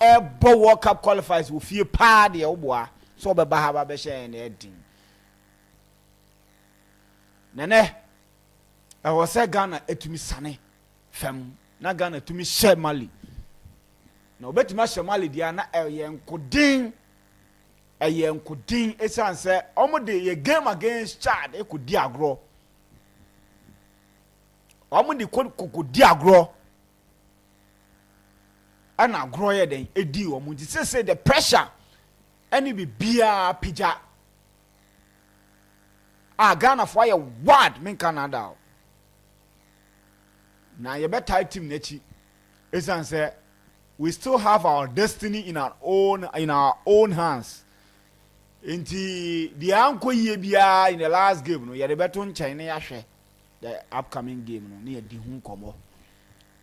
World Cup qualifiers will feel party oboa so be bahaba be share na edin nene I was say Ghana etumi sane fam na Ghana etumi share Mali na obetuma share Mali dia na eyenkudin esan say omo de ye game against Chad ekudi agro omo de kokodi agro ana agro ye den edi omo di say the pressure any be bia pija Ghana for ye word men Canada na ye better team nechi esan say we still have our destiny in our own hands. Inti the anko ye bia in the last game no ye de beto nchen ya hwe the upcoming game no na ye di hu komo.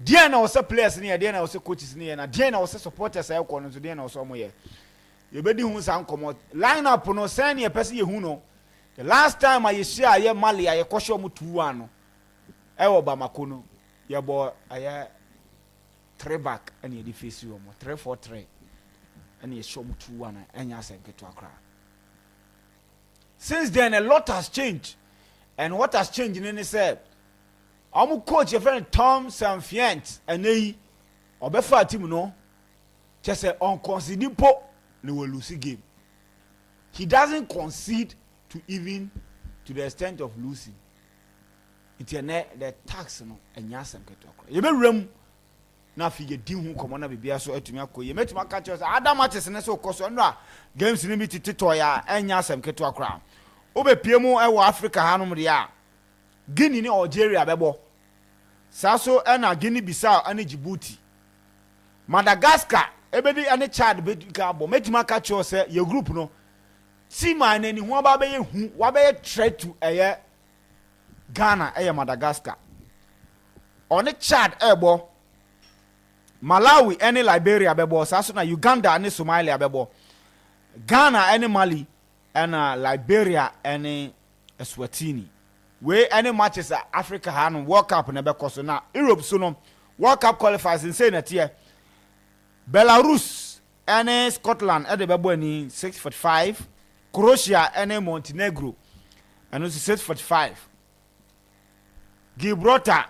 Dia na wose players ni ye, dia na wose coaches ni ye, na dia na wose supporters ay ko no so dia na wose omo ye. Ye be di hu san komo. Line up no sen ye pese ye hu no. The last time I share ye Mali ay kwosho mu 2-1 no. E wo Bamako no. Ye bo ay 3 back and ye face you 3-4-3 and ye show 2-1 and ya say get to Accra. Since then a lot has changed, and what has changed in any say I'm coach your friend Tom Sanfiant and they obefa team no just say on concede po no will lose game. He doesn't concede to the extent of losing. It's the tax no and ya say get to Accra. You be rem na fige di hu komo na bibia so atumi akoye metuma ka che so adam matches ne so koso no a games ni mi tito ya enya asem keto akra obepie mu e wo Africa hanom de a Guinea ni Algeria bebo saso na Guinea Bissau ani Djibouti Madagascar ebedi ani Chad be ka bo metuma ka che so ye group no team ani ni ho ba be ye hu wa be threat to eye Ghana eye Madagascar oni Chad ebo Malawi any Liberia bebo saso na Uganda any Somalia bebo Ghana any Mali and Liberia any Eswatini we any matches Africa han World Cup na beko so na Europe so no World Cup qualifiers in say na tie Belarus any Scotland at the bebo ni 6:45 Croatia any Montenegro and also 6:45 Gibraltar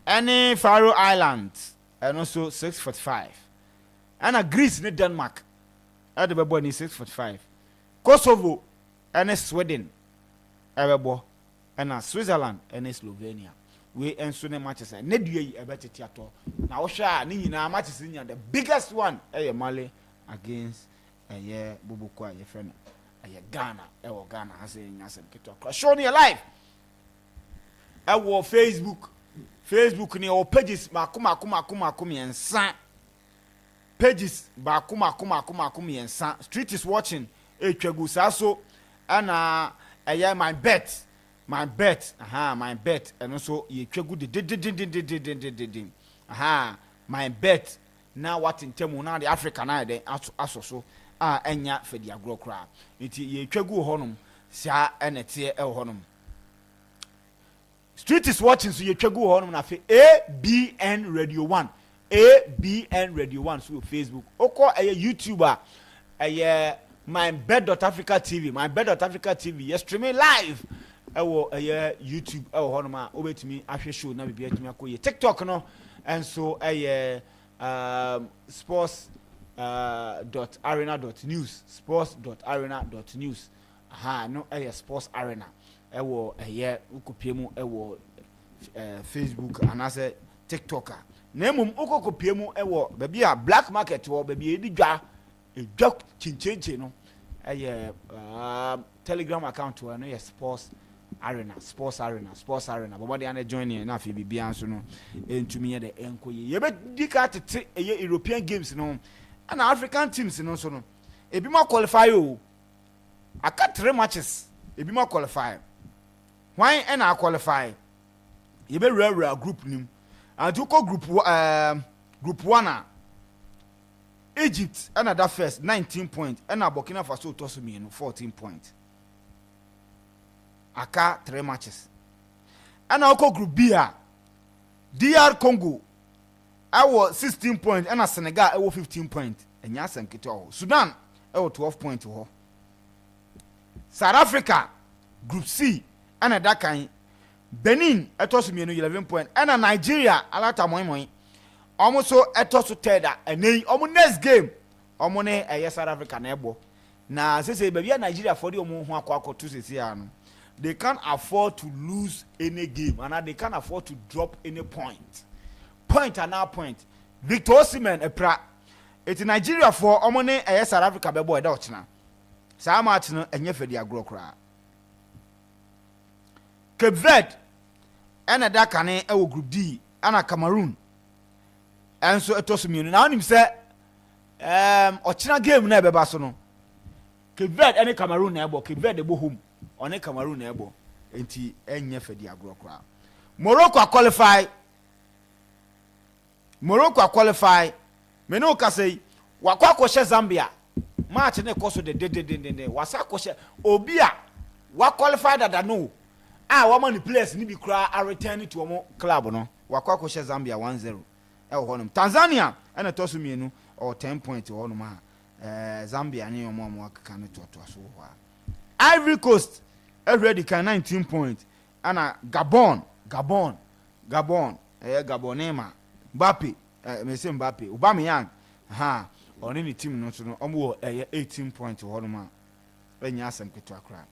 any Faroe Islands and also 6:45. And Greece and Denmark at the bebo ni 6:45. Kosovo and Sweden everbo and Switzerland and Slovenia. We and Sunday matches and Nedue a better theater. Now Osha ni na matches in the biggest one Mali against a year Bubukwa your friend a Ghana Ghana has a nyasem keto. Show me live. Facebook ni o pages makuma yensa pages makuma yensa street is watching etwagu saso ana my bet my bet and also ye twagu de my bet now what in temu na the Africa na de asoso enya fedi agro kra nti ye twagu honum sia enete honum Street is watching so you chegu honum na fe ABN Radio 1 so Facebook oko YouTuber MYBET.AFRICA TV MYBET.AFRICA TV you streaming live YouTube honum a obetumi ahwe show na bibia tumi akoye TikTok no and so sports.arena.news sports.arena.news no sports arena ewo ukopie mu ewo Facebook anase TikToker na emum ukokopie mu ewo baby a black market wo baby edi dwa chinchenche no Telegram account wo no sports arena baba dey join na afi bibia nso no entumi ye de enkoye ye be dika tete European games no and African teams no so no ebi ma qualify o aka 3 matches ebi ma qualify why and I qualify you be rare group nim and you call group 1 Egypt and that first 19 points and Burkina Faso toss me 14 points aka 3 matches and I call group B DR Congo ɛwɔ 16 point ɛna Senegal ɛwɔ 15 point ɛnya asɛm ketewa hɔ. Sudan ɛwɔ 12 point hɔ. South Africa Group C ɛna ɛda kan. Benin ɛtɔ so mmienu 11 point ɛna Nigeria alata mɔnmɔn ɔmo so ɛtɔ so third a ɛnɛ ɔmo next game ɔmo ne ɛyɛ South Africa na ɛbɔ na sese baabi a Nigeria for de ɔmo ho akɔ to sese ya no they can't afford to lose any game and they can't afford to drop any point and now point. Victor Osimhen ɛpra eti Nigeria for ɔmo ne ɛyɛ South Africa bɛbɔ ɛda ɔkyena saa match no ɛnyɛ fɛ de agorɔ koraa. Cape Verde ɛna da kane ɛwɔ Group D ɛna Cameroon ɛnso ɛtɔ so mmienu na onim sɛ ɔkyena game na ɛbɛba so no Cape Verde ɛne Cameroon na ɛbɔ. Cape Verde ɛbɔ home ɔne Cameroon na ɛbɔ enti ɛnyɛ fɛ di agorɔ koraa. Morocco qualify me no ka sɛ wakɔ akɔhyɛ Zambia match ne kɔ so de wasa akɔhyɛ obi a wa qualify dada no woman the players ni bi kura a return to omo club no wakwa ko Zambia 1-0 honum. Tanzania ena to so mienu or 10 points honum Zambia ni omo aka ne to so ho. Ivory Coast already can 19 points ana Gabon Gabonema Mbappe Mbappe Aubameyang oni ni team no so no omo 18 points honum enya asem keto akra.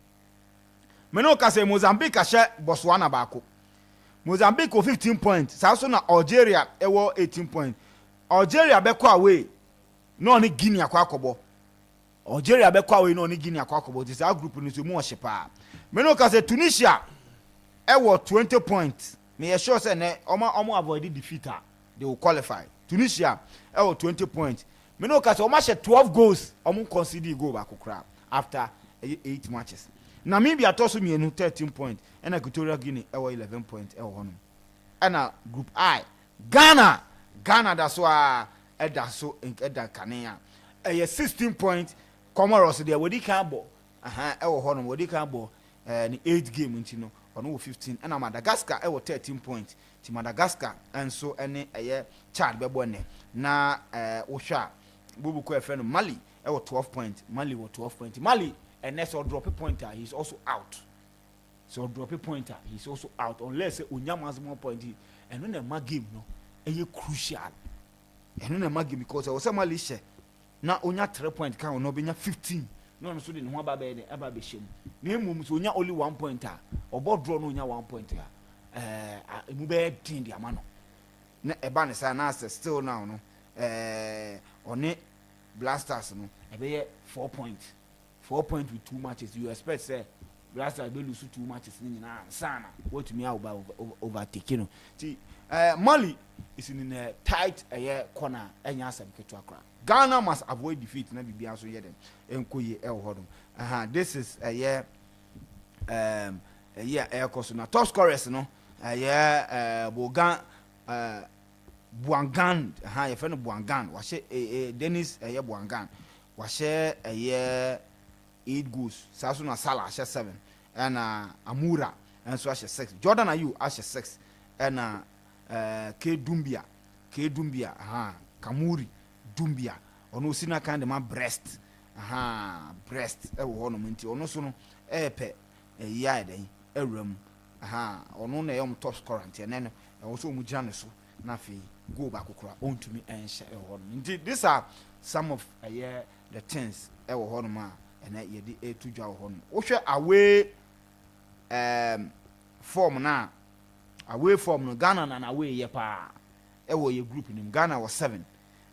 Meno ka say Mozambique ahye Botswana baako. Mozambique 15 points. Saso na Algeria ewo 18 points. Algeria beko away. No oni Guinea akwakobo. Algeria beko away no oni Guinea akwakobo. This our group ni so mu ohyepa. Meno ka say Tunisia ewo 20 points. Me sure say na omo avoid defeat. They will qualify. Tunisia ewo 20 points. Meno ka say omo hye 12 goals. Omo concede goal baako kra after 8 matches. Namibia toso mienu 13 points and Equatorial Guinea 11 points and Group I Ghana that's why so eda kanea 16 points. Comoros there wodi kan bo wodi kan bo ni 8 game ntino ono 15 and Madagascar 13 points ti Madagascar and so ene Chad bebo ne na ohwa bubu ko efe no Mali 12 points. Mali 12 points. Mali and next or drop a pointer, he's also out. So drop a pointer, he's also out unless Unyama has more point. And when a mag game, no, a crucial. And when a mag game because I was a Malaysia. Now Unya 3 point count no be 15. No, so didn't want baby ever be shame. Name Unya only 1 pointer or both draw no 1 pointer. Mube tin the amano. A banner answer still now, no. On it blasters, no, a 4 points. 4 points with 2 matches. You expect say Blasters will lose 2 matches in sana. What to me about overtaking. See, Mali is in a tight corner and yasam ketuakra. Ghana must avoid defeat. Never be answer yet. Enkoye el hodum. This is a year air course na top scorers no. Bogan Buangan. Your friend Buangan. Was Dennis Buangan. Was a 8 goals. Sasuna Salah ashe 7 and Amura and so ashe 6. Jordan Ayew ashe 6 and K Dumbia Kamuri Dumbia ono sina kind of man breast breast e wo no menti ono so no epe ya den ewram ono na yom top scorer ntia ne no e so mu gina ne so na fe go back okura ontumi enhye e wo no nti these are some of the things e wo no ma and ye di to dwa wo no wo hwe away form na away form no Ghana na away ye pa e wo ye group nim Ghana was 7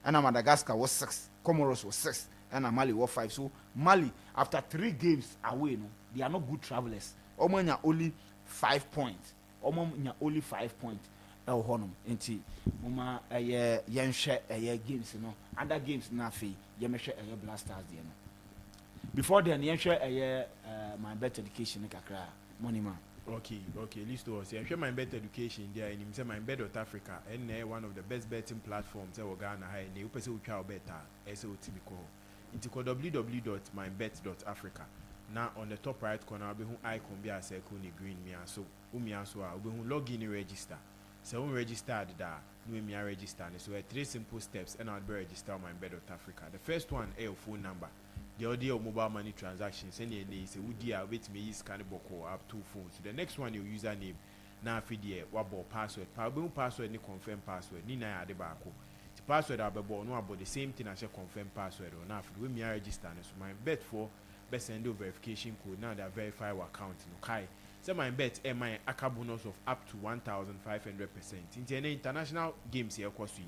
and Madagascar was 6, Comoros was 6 and Mali was 5. So Mali after 3 games away no they are not good travelers. Omanya only 5 points. Omanya only 5 points. Honum enti mama yenhwe games no other games na fe yemhwe Blasters there no before then yenhwe my bet education kakra money man. Okay, list to us. My bet education there and him say MYBET.AFRICA and one of the best betting platforms in Ghana high and you person who try better SOT call. It's called www.mybet.africa. Now on the top right corner be who icon be as green me so so be who log in and register. So we registered that me register. So 3 simple steps and I'll be register on MYBET.AFRICA. The first one is your phone number. The audio mobile money transactions and you say would you wait me scan the book or have 2 phones. The next one your username. Now feed what password. Probably password ni confirm password. Ni na ade baako. The password abebo no about the same thing as a confirm password or now for me register. So MYBET for best send verification code now that verify our account no kai. So MYBET my aka bonus of up to 1,500%. In any international games here cost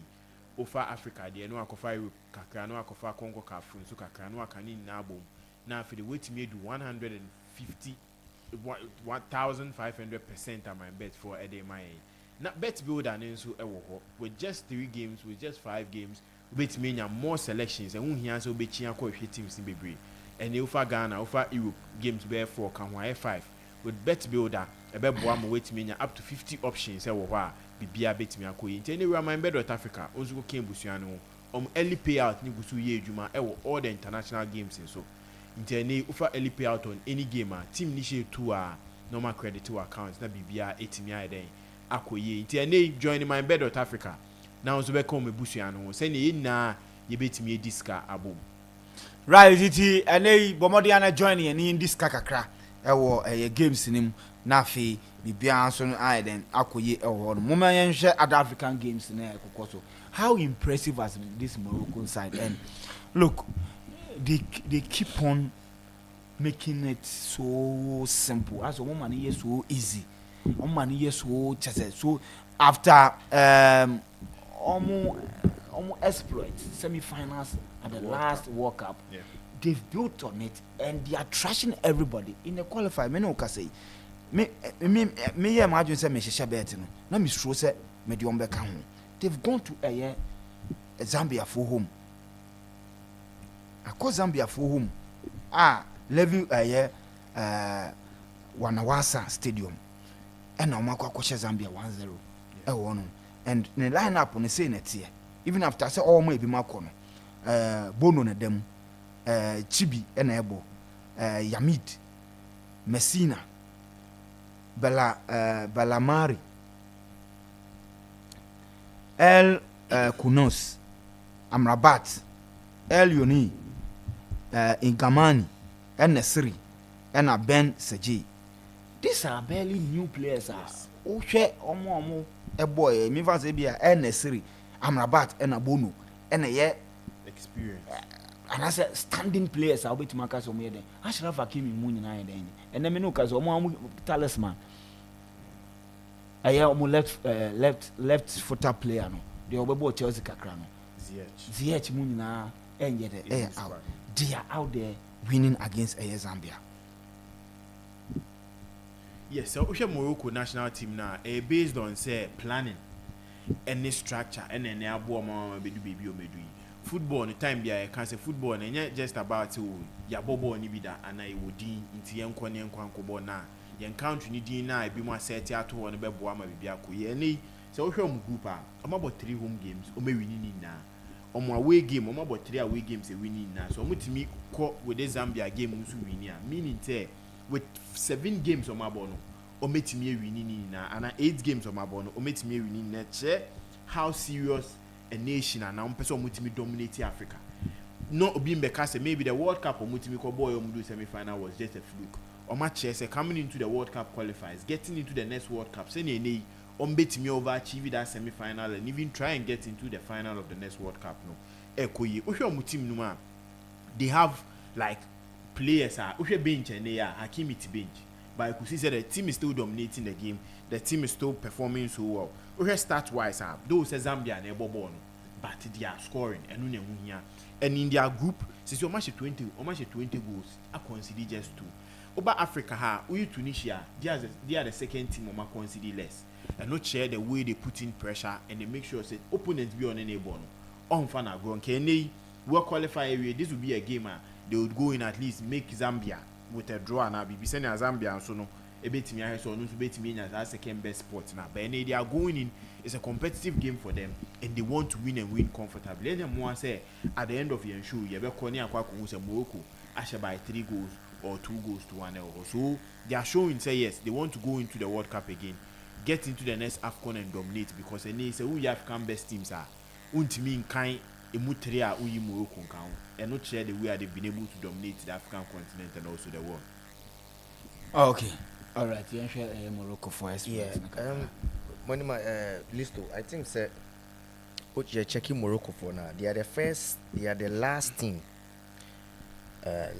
over Africa the no akofa Europe kakra no akofa Congo kafun so kakra no akani na bom. Now for the way to me do 1,500% at MYBET for a day my na bet builder and so with just 3 games with just 5 games bet me more selections and who here so be chia ko teams in bebre and over Ghana over Europe games bear 4 can 5 with bet builder a bet boa mo wait me up to 50 options e wo ho a bibia bet me akoyi nteni we MYBET.AFRICA onzo ko busuano early payout ni gusu ye adwuma e wo all the international games so nteni ufa early payout on any game team ni share 2 normal credit to account na bibia etimi aden akoyi nteni join MYBET.AFRICA now so be come busuano say ni na ye betimi ediska abom right iti ene bomodi ana join ye ni diska kakra ewo games nim na fi bibia so no aiden akoyi ewo no moma yenhwe other African games na ekokoso. How impressive has this Moroccan side, and look, they keep on making it so simple. As a woman is so easy, woman is so just so after almost exploit semi-finals at the last World Cup. Yeah. They've built on it and they are trashing everybody in the qualifier. Me no say me imagine say me shesha bet no na me stro say me de ombeka ho. They've gone to a Zambia for home. I call Zambia for home. Level Wanawasa Stadium. And now Marco Kosha Zambia 1-0. And the lineup on the same net here. Even after I say all maybe Marco Bono na them Chibi and Ebo Yamid Messina Balamari El Kunos Amrabat El Yoni Ingamani and Nesri and Ben Seji. These are barely new players. Omo a boy, Miva Zebia and Nesri Amrabat and Abono and a experience. And I said standing players I'll be to Marcus Omede. I should have a Kimi Moon and then Menukas or talisman. I am left footer player no. The Obo Chelsea Kakrano. ZH Munina and yet out. They are out there winning against Zambia. Yes, so we Morocco national team now based on say planning any structure and then abo ma be do baby o me do. Football the time be I can say football and just about to ya bobo ni bi da and I would into yenko ne nkwanko na yen country ni din na be mo set ato won be boa ma bibia ko ye ni so we hwem group about 3 home games o me winning na omo away game omo about 3 away games e winning na so omo timi ko with the Zambia game nso winning meaning say with 7 games omo abo no o metimi winning na and 8 games omo abo no o metimi winning na che how serious a nation and now person mutimi dominate Africa. No obi mbeka say maybe the World Cup or mutimi ko boy do semi-final was just a fluke. Or match say coming into the World Cup qualifiers, getting into the next World Cup, say ne betimi overachieve that semi-final and even try and get into the final of the next World Cup no. Ekoyi ohwe mutim no ma they have like players ohwe bench and they are Hakimi to bench. But I could see that the team is still dominating the game. The team is still performing so well. We start wise those Zambia and Ebobo, but they are scoring and in their group, since you almost 20 goals, I consider just 2. Over Africa, we Tunisia, they are the second team I consider less. And not share the way they put in pressure and they make sure that opponents be on any ball. On fan are grown. Can they work qualify area? This would be a game they would go in at least make Zambia with a draw and be sending Zambia and so no. A bit me I saw no to bet me as second best sport now. But they are going in. It's a competitive game for them, and they want to win and win comfortably. Let them want say at the end of your show, you have a corner Morocco, actually by 3 goals or 2 goals to 1. So they are showing say yes, they want to go into the World Cup again, get into the next AFCON and dominate, because any say who African best teams are untimi nkan emu three a uyi Morocco nkan and not share the way they've been able to dominate the African continent and also the world. Oh, okay, all right. You share Morocco for us. Yeah. One of my list, I think say what you're checking Morocco for now. They are the last team,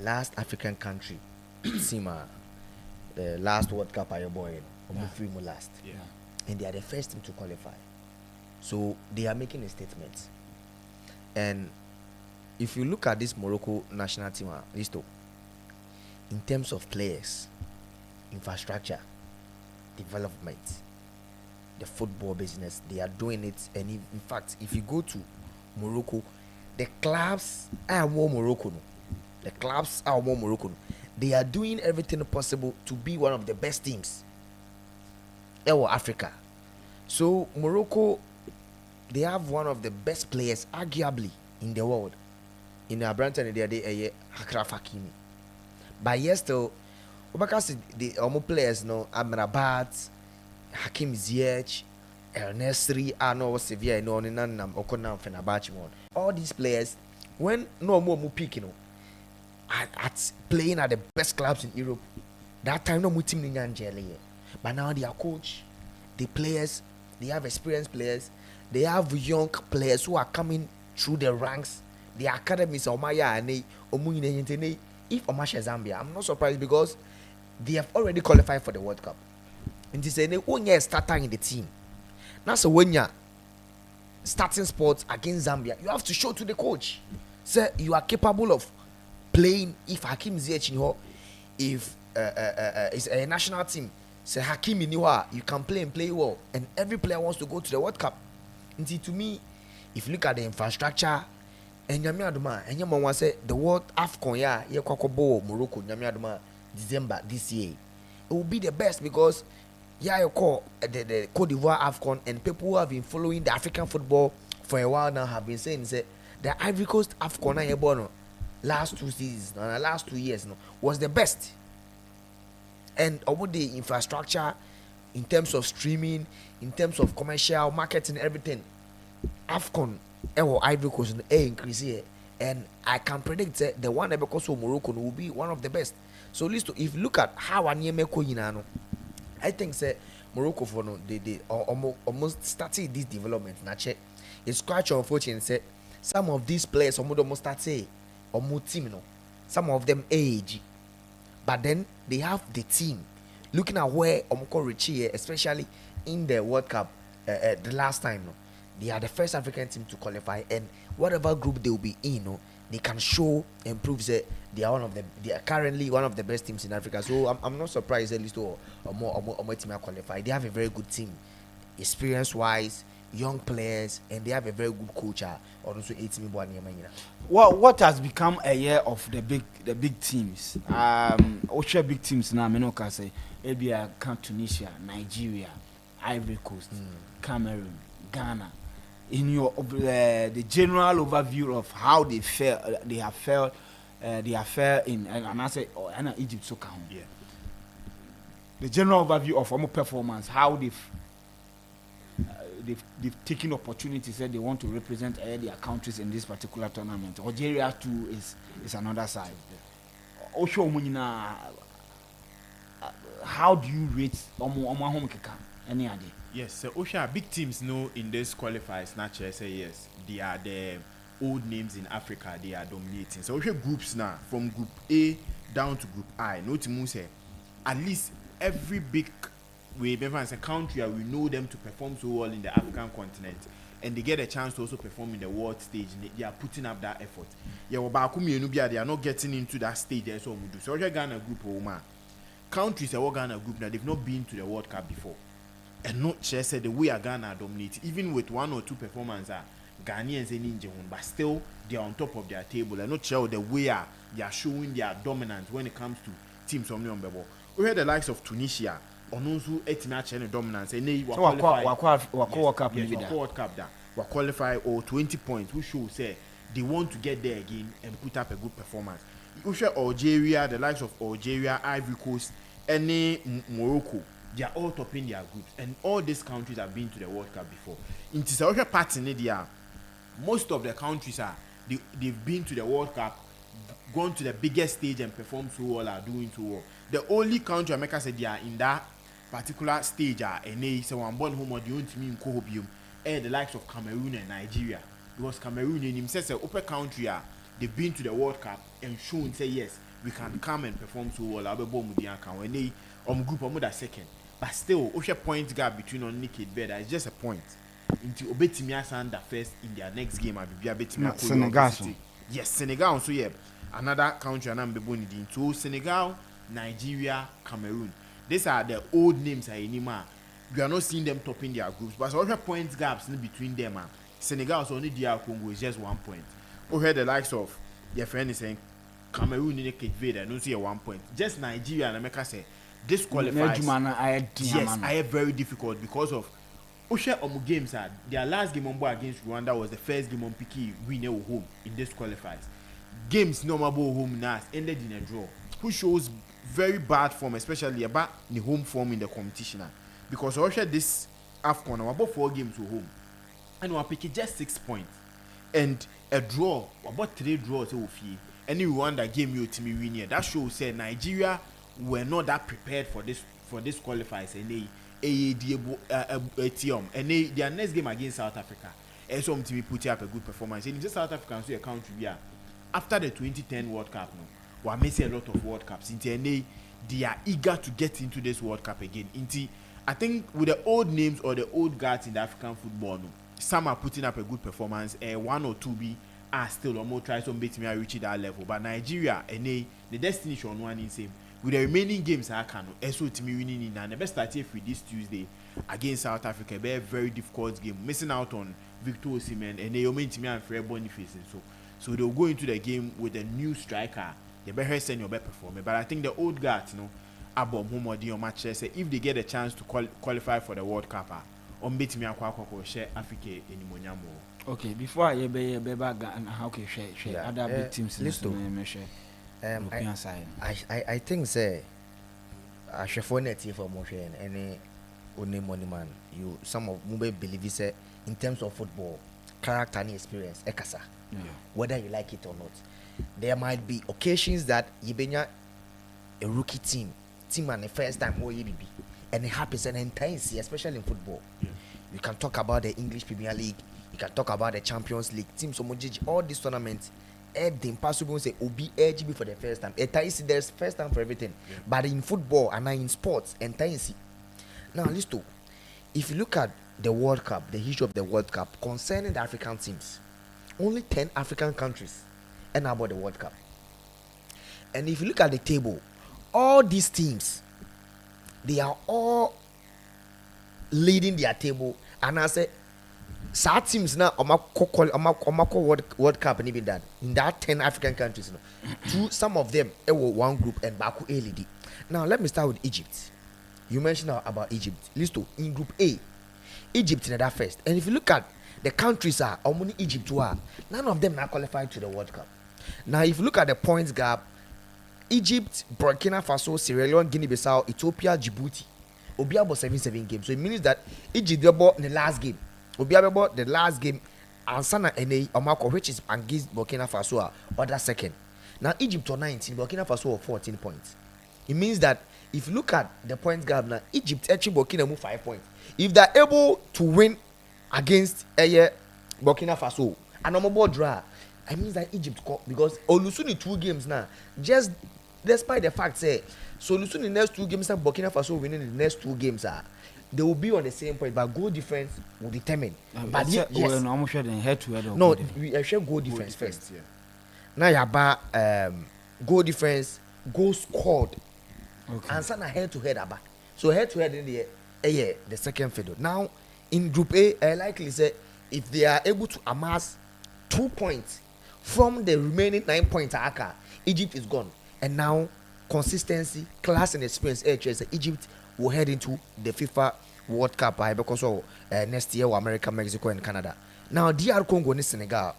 last African country. Sima, the last World Cup I boy last. Yeah. And they are the first team to qualify. So they are making a statement. And if you look at this Morocco national team list, in terms of players, infrastructure, development, the football business, they are doing it. And in fact, if you go to Morocco, the clubs are more Morocco. The clubs are more Morocco. They are doing everything possible to be one of the best teams in Africa. So Morocco, they have one of the best players, arguably, in the world. In the Branton, they are Akraf Hakimi. But yes, still, because the players, no, Amrabat, Hakim Ziyech, El Nesri, Arno Sevilla, no, Nanam, Okonam, Fenerbahce, all these players, when no more peak, at playing at the best clubs in Europe, that time no more team in Angela. But now they are coach, the players, they have experienced players, they have young players who are coming through the ranks. The academies of Maya and if Omasha Zambia, I'm not surprised because they have already qualified for the World Cup. And they say they only starter in the team. Now so when you're starting sports against Zambia, you have to show to the coach, say you are capable of playing. If Hakim Ziyech in here, if it's a national team, say Hakim in here, you can play and play well, and every player wants to go to the World Cup. And see, to me, if you look at the infrastructure, and Yamiaduma, and Yamma say the world AFCON, Yakobo, Morocco, Yamiaduma, December this year, it will be the best because you call the Cote d'Ivoire AFCON, and people who have been following the African football for a while now have been saying say the Ivory Coast AFCON last 2 seasons, last 2 years was the best. And about the infrastructure, in terms of streaming, in terms of commercial marketing, everything, AFCON Ivory Coast increase here, and I can predict that the one because of Morocco will be one of the best. So listen, if you look at how I think say Morocco for they almost started this development. It's quite unfortunate say some of these players almost start say team some of them age, but then they have the team. Looking at where Omoko Richie, especially in the World Cup the last time, they are the first African team to qualify, and whatever group they will be in, they can show and prove that they are currently one of the best teams in Africa. So I'm not surprised at least or more team are qualified. They have a very good team, experience wise, young players, and they have a very good coach. Or also 18 what has become a year of the big teams? Ocean big teams now. I can say maybe Tunisia, Nigeria, Ivory Coast, Cameroon, Ghana. In your the general overview of how they have fared in and I say Egypt so count. Yeah. The general overview of our performance, how they've taken opportunities that they want to represent their countries in this particular tournament. Algeria too is another side. Also, how do you rate any idea? Yes, so Osha, big teams know in this qualifiers, not just say yes, they are the old names in Africa, they are dominating. So Osha groups now, from group A down to group I, no to say at least every big way, as a country, we know them to perform so well in the African continent, and they get a chance to also perform in the world stage. They are putting up that effort. Yeah, they are not getting into that stage. There, so Osha Ghana group, countries are Ghana group now, they've not been to the World Cup before. And not just the way Ghana dominate, even with 1 or 2 performances, Ghanaians and Ninja, but still they are on top of their table. And not sure the way they are showing their dominance when it comes to teams from the ball. We had the likes of Tunisia, on those who match and dominance, and they were qualified or 20 points, which show say they want to get there again and put up a good performance. We share Algeria, the likes of Algeria, Ivory Coast, and Morocco. they are all topping their groups, and all these countries have been to the World Cup before. In this part in India, most of the countries they've been to the World Cup, gone to the biggest stage and performed so well, are doing so well. The only country America said they are in that particular stage and they say one born home or the only team in Kohobium, the likes of Cameroon and Nigeria, because Cameroon in himself an open country they've been to the World Cup and shown say yes we can come and perform so well. I'll be born with the account when they group that second, but still Osha point gap between on Naked Better is just a point. Into Obetimia Sanda first in their next game at Biabetimia Senegal. Yes, Senegal also yeah. Another country and I'm into so Senegal, Nigeria, Cameroon. These are the old names anymore. We are not seeing them topping their groups, but also point gaps in between them. Senegal's only DR Congo is just 1 point. We heard the likes of their friend is saying Cameroon in the Cape Verde, I don't see a 1 point. Just Nigeria and America say this qualifies. Yes, I am very difficult because of Osha Omu games their last game on board against Rwanda was the first game on Piki winner home in this qualifies. Games normal home now ended in a draw, who shows very bad form, especially about the home form in the competition. Because Russia this AFCON about 4 games to home, and we pick just 6 points, and a draw about 3 draws to fee. Any Rwanda game you to me win here. That shows said Nigeria were not that prepared for this qualifiers, and and their next game against South Africa. And some team put up a good performance. And just South Africa and so a country we are after the 2010 World Cup no. We are missing a lot of World Cups. They are eager to get into this World Cup again. I think with the old names or the old guards in the African football, no, some are putting up a good performance. 1 or 2 are still almost trying to beat me reach that level. But Nigeria and the destination one in same. With the remaining games, I can also to me winning in and the best start with this Tuesday against South Africa. Be a very difficult game. Missing out on Victor Osimhen and they mean to me and Fred Boniface and so they'll go into the game with a new striker. They better send your better performer. But I think the old guys, Abom Homodi or match say if they get a chance to qualify for the World Cup, beat me akwa share Africa in Monyamo. Okay, before I be back and how can share other big teams in I think say I should phone it for motion any only money man. You some of Mube believe say in terms of football, character and experience, ekasa. Whether you like it or not. There might be occasions that you be a rookie team and the first time and it happens and intense, especially in football. You can talk about the English Premier League, you can talk about the Champions League, teams all these tournaments. The impossible say Obi AGB for the first time. There's first time for everything. But in football and in sports, intense. Now listen, if you look at the World Cup, the history of the World Cup concerning the African teams, only 10 African countries and about the World Cup. And if you look at the table, all these teams, they are all leading their table. And I say, some teams now World Cup and even that in that 10 African countries, through some of them, it was one group and Baku LED. Now let me start with Egypt. You mentioned about Egypt. Listen, in Group A, Egypt in that first. And if you look at the countries are only Egypt are none of them are qualified to the World Cup. Now, if you look at the points gap, Egypt, Burkina Faso, Sierra Leone, Guinea-Bissau, Ethiopia, Djibouti, Obia about 7 games. So it means that Egypt about the last game. Obia about the last game, and Sana and Omako, which is against Burkina Faso, or that second. Now Egypt or 19, Burkina Faso or 14 points. It means that if you look at the points gap now, Egypt actually Burkina move 5 points. If they're able to win against Burkina Faso and I'm draw, I mean that Egypt because Olusuni 2 games now, just despite the fact say so Olusuni the next 2 games and Burkina Faso winning the next 2 games they will be on the same point, but goal difference will determine. But yes, I'm sure they head to head. No, we share goal difference first. Yeah. Now you have goal difference, goal scored, and some head to head about. So head to head in the second fiddle. Now in Group A, I likely say if they are able to amass 2 points from the remaining 9 points, Egypt is gone. And now consistency, class, and experience. Egypt will head into the FIFA World Cup because next year America, Mexico, and Canada. Now DR Congo and Senegal.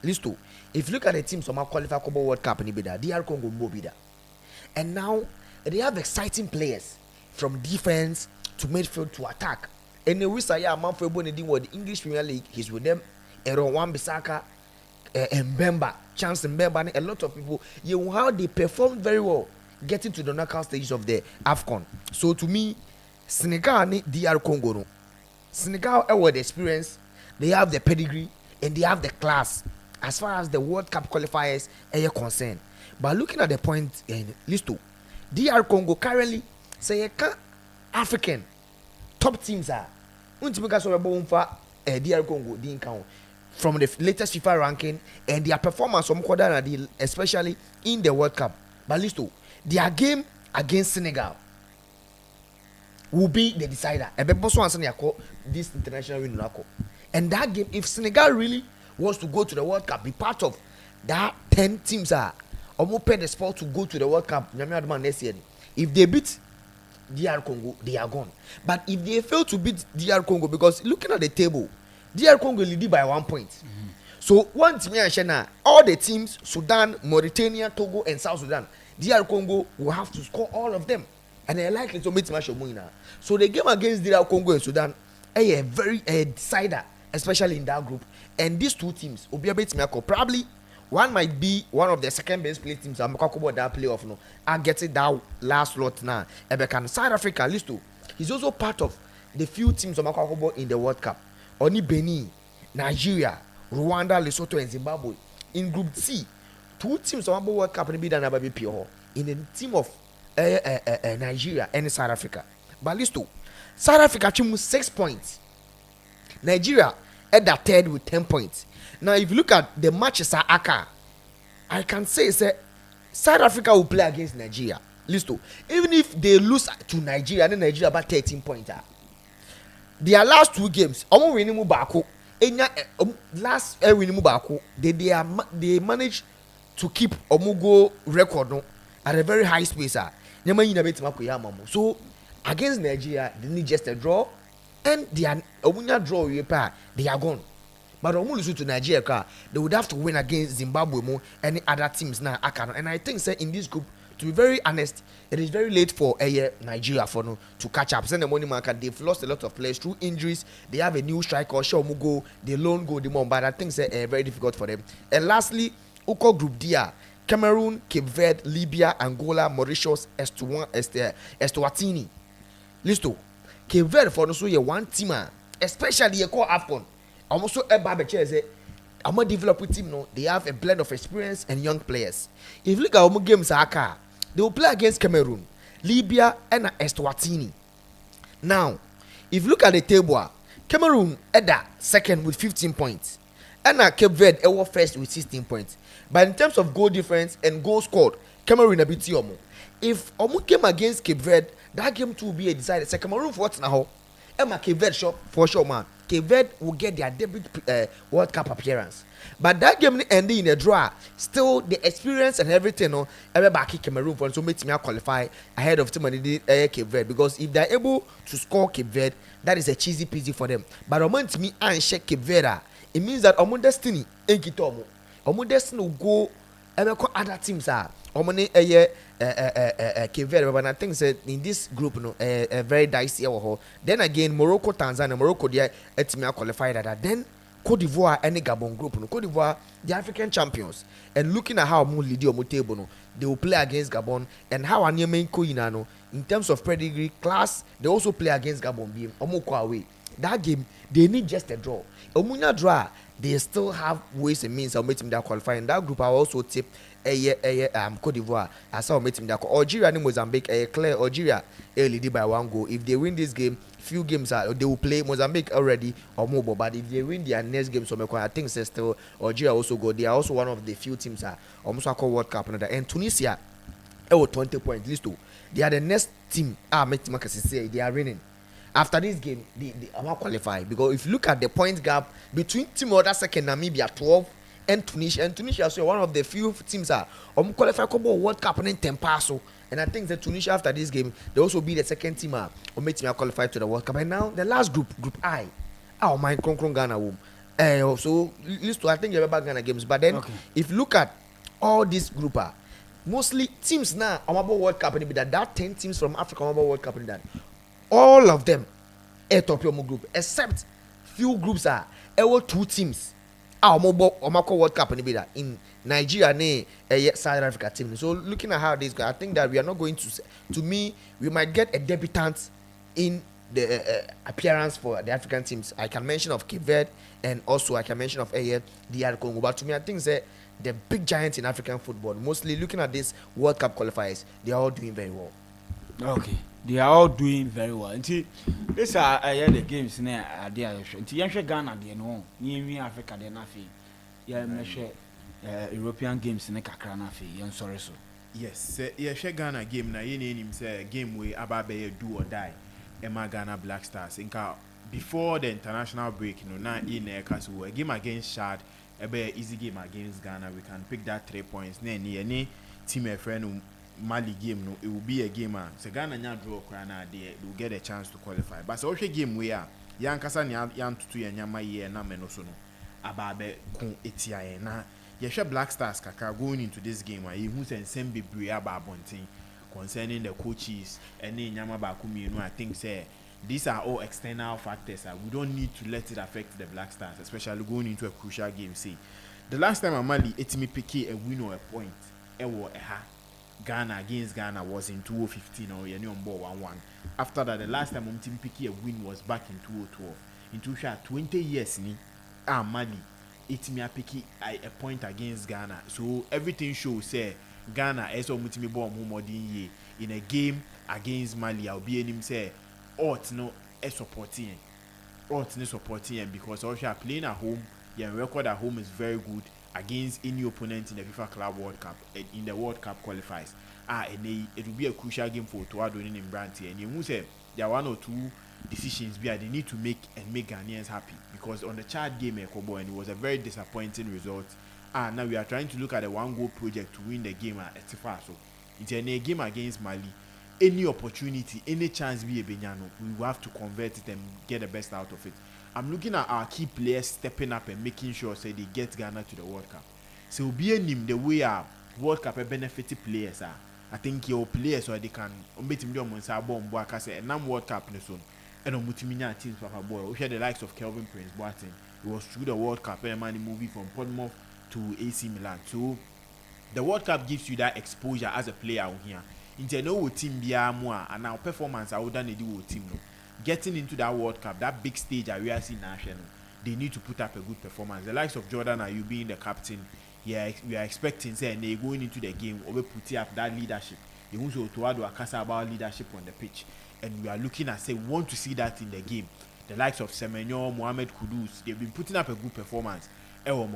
Listen, if you look at the teams who qualify for the World Cup in Ibida, DR Congo will be there. And now they have exciting players. from defense to midfield to attack. And we say a man for the English Premier League, he's with them. Aaron Wan-Bissaka, Mbemba, Chance Mbemba, a lot of people. You know how they performed very well, getting to the knockout stages of the AFCON. So to me, Senegal and DR Congo, no. Senegal have the experience, they have the pedigree, and they have the class as far as the World Cup qualifiers are concerned. But looking at the point in list two, DR Congo currently say African top teams are DR Congo didn't count from the latest FIFA ranking and their performance especially in the World Cup. But list two, their game against Senegal will be the decider. This international win. And that game, if Senegal really wants to go to the World Cup, be part of that 10 teams are almost pay the sport to go to the World Cup next year. If they beat DR Congo, they are gone. But if they fail to beat DR Congo, because looking at the table, DR Congo lead by 1 point. So one team all the teams, Sudan, Mauritania, Togo, and South Sudan, DR Congo will have to score all of them. And they're likely to meet Mashomuina. So the game against DR Congo and Sudan a very decider, especially in that group. And these two teams will be a bit probably one might be one of the second best play teams. I'm talking about that playoff no. And getting that last slot now. Ebekan South Africa list two. He's also part of the few teams I'm talking about in the World Cup. Only Benin, Nigeria, Rwanda, Lesotho, and Zimbabwe. In Group C, two teams on the World Cup and be done by BPO. In the team of Nigeria and South Africa. But list two. South Africa achieved 6 points. Nigeria at that third with 10 points. Now, if you look at the matches at Accra, I can say South Africa will play against Nigeria. Listen, even if they lose to Nigeria, then Nigeria about 13 points. Their last two games, they managed to keep Omugo record no, at a very high space. So against Nigeria, they need just a draw, and they are they are gone. But lose to Nigeria, they would have to win against Zimbabwe more any other teams now. And I think in this group, to be very honest, it is very late for Nigeria for no to catch up. Send the money market, they've lost a lot of players through injuries. They have a new striker, Shomugo, they loan go the more, but I think it's very difficult for them. And lastly, Uko Group D, Cameroon, Cape Verde, Libya, Angola, Mauritius, Eswatini. Listo, Cape Verde for no so one teamer, especially a call AFCON. Almost so a barbeche I'm a developer team, no, they have a blend of experience and young players. If you look at our games, they will play against Cameroon, Libya, and Eswatini. Now, if you look at the table, Cameroon at that second with 15 points, and Cape Verde was first with 16 points. But in terms of goal difference and goal scored, Cameroon a bit yomo. If Omu came against Cape Verde, that game too will be a decided. So Cameroon for what's now? Emma Cape Verde shot for sure, man. Cape Verde will get their debut World Cup appearance. But that game ending in a draw. Still, the experience and everything, no, everybody Cameroon for so make me qualify ahead of team and Cape Verde, because if they're able to score Cape Verde, that is a cheesy peasy for them. But to me and check Cape Verde, it means that our destiny ain't kitomo. Our destiny will go other teams are. Cape Verde, but I think that in this group, no, very dicey. Then again, Morocco, Tanzania, Morocco, they are qualified at that. Then Cote d'Ivoire and the Gabon group, no, Cote d'Ivoire, the African champions, and looking at how Mu lead on table, no, they will play against Gabon, and how Anya main no, in terms of pedigree class, they also play against Gabon. Away. That game, they need just a draw. Omunya draw, they still have ways and means of making them qualify. In that group, I also tip Cote d'Ivoire. I saw making them Algeria and Mozambique. Clear Algeria lead by 1 goal. If they win this game, few games they will play Mozambique already or mobile. But if they win their next game, so I think still Algeria also go. They are also one of the few teams that almost call World Cup. And Tunisia, 20 points. List two. They are the next team. They are winning. After this game, they are not qualified, because if you look at the point gap between team order second Namibia 12 and Tunisia so one of the few teams are qualified for World Cup and 10 paso. And I think that Tunisia after this game they also be the second team or make team qualified to the World Cup. And now the last group I, oh my Ghana womb. So list to I think you remember Ghana games, but then if you look at all this group mostly teams now on about World Cup and that 10 teams from Africa on about World Cup and that all of them a top your group except few groups are our 2 teams on World Cup and that in Nigeria and South Africa team. So looking at how this goes, I think that we are not going to me we might get a debutant in the appearance for the African teams. I can mention of Cape Verde and also I can mention of DR Congo. But to me, I think that the big giants in African football, mostly looking at this World Cup qualifiers, they are all doing very well. Okay, they are all doing very well. Until this are the games now. They are until you Ghana, they know. Ni Africa, they nafi. Yeah, measure European games in the kakra nafi. I'm sorry so. Yes, yeah, Ghana game na ye name say game we ababe do or die. Emma Ghana Black Stars. Inka before the international break, na in a game against Chad, a very easy game against Ghana. We can pick that 3 points. Any team a friend Mali game, no, it will be a game. So Ghana nya draw krana they will get a chance to qualify. But so game we are Yankasa yan tutu yanyama ye na menoso no. Ababe kun etia na. Yesha Black Stars kaka going into this game where you who send be bria bonting concerning the coaches and nyama bakumi, I think say these are all external factors. We don't need to let it affect the Black Stars, especially going into a crucial game. See, the last time Amali etimi pick a win or a point, Ghana against Ghana was in 2015 or on board 1-1. After that, the last time Team pick a win was back in 2012. In 20 years ni Mali etimi pick a point against Ghana. So everything shows say Ghana is almost in a game against Mali. I'll be him say ought no supporting because also playing at home, your record at home is very good against any opponent in the FIFA Club World Cup in the World Cup qualifiers. And it will be a crucial game for Toado in Branty. And you say there are 1 or 2 decisions they need to make and make Ghanaians happy because on the Chad game and it was a very disappointing result. Now we are trying to look at a 1-goal project to win the game at Etifa. So in a game against Mali, any opportunity, any chance be a Benyano, we will have to convert it and get the best out of it. I'm looking at our key players stepping up and making sure say they get Ghana to the World Cup. So be him the way our World Cup benefited players are. I think your players or they can beat him on Sabon Boakase and Nam World Cup in the zone. And on Mutimina teams for our boy. We had the likes of Kelvin Prince Boateng. He was through the World Cup and man moving from Portsmouth to AC Milan. So the World Cup gives you that exposure as a player out here. Into team bia more and our performance I would done do team no. Getting into that World Cup, that big stage I really see national, they need to put up a good performance. The likes of Jordan Ayew being the captain, yeah, we are expecting say they going into the game or put up that leadership. They also to Akasa about leadership on the pitch. And we are looking at say we want to see that in the game. The likes of Semenyo, Mohamed Kudus, they've been putting up a good performance.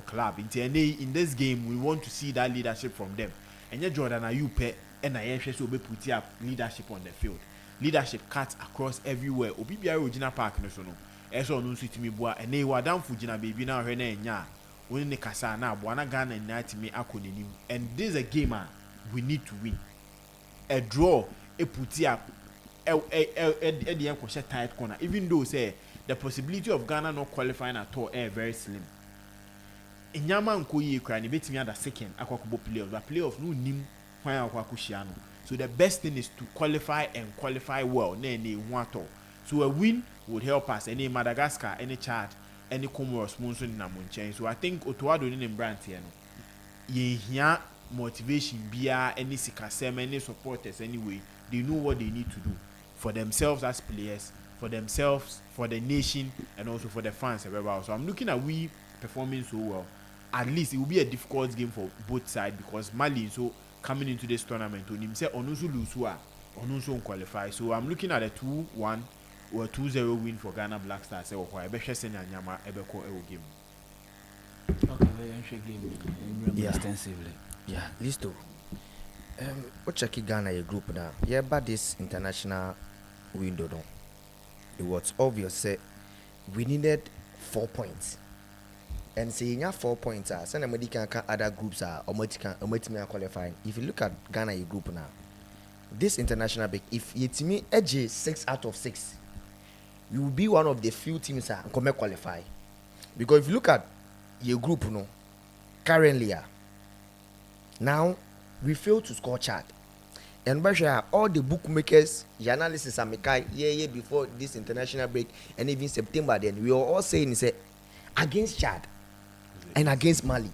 Club in this game we want to see that leadership from them. And yet Jordan Ayew and I so be put up leadership on the field. Leadership cuts across everywhere. Obibia original park no so no. Eso no so timi boa and they were down for Gina baby now her nya. When the kasa na boana Ghana and timi akonenim. And this is a game we need to win. A draw a put up a tight corner. Even though say the possibility of Ghana not qualifying at all very slim. Inyama nkoyi ekra ni betimi ada second akwakubo playoffs but playoffs no nim kwan akwakuhia no. So the best thing is to qualify and qualify well na any one at all. So a win would help us any Madagascar, any Chad, any Comoros monso ni na monchen. So I think Otoado ni brand here no. Ye hia motivation bia any sikasem any supporters anyway. They know what they need to do for themselves as players, for themselves, for the nation and also for the fans. So I'm looking at we performing so well. At least it will be a difficult game for both sides because Mali so coming into this tournament on himself onusu lose onusu qualify. So I'm looking at a 2-1 or 2-0 win for Ghana Black Stars. So I bet Nyama ebeko game. Okay, game extensively. Yeah, listo. What check Ghana a group now? Yeah, but this international window no. It was obvious say we needed 4 points. And saying 4 points are some other groups are qualifying. If you look at Ghana a group now, this international break, if it's me edge 6 out of 6, you will be one of the few teams that come qualify. Because if you look at your group no, currently now we failed to score Chad. And by all the bookmakers, the analysis are making yeah before this international break and even September, then we were all saying say against Chad and against Mali,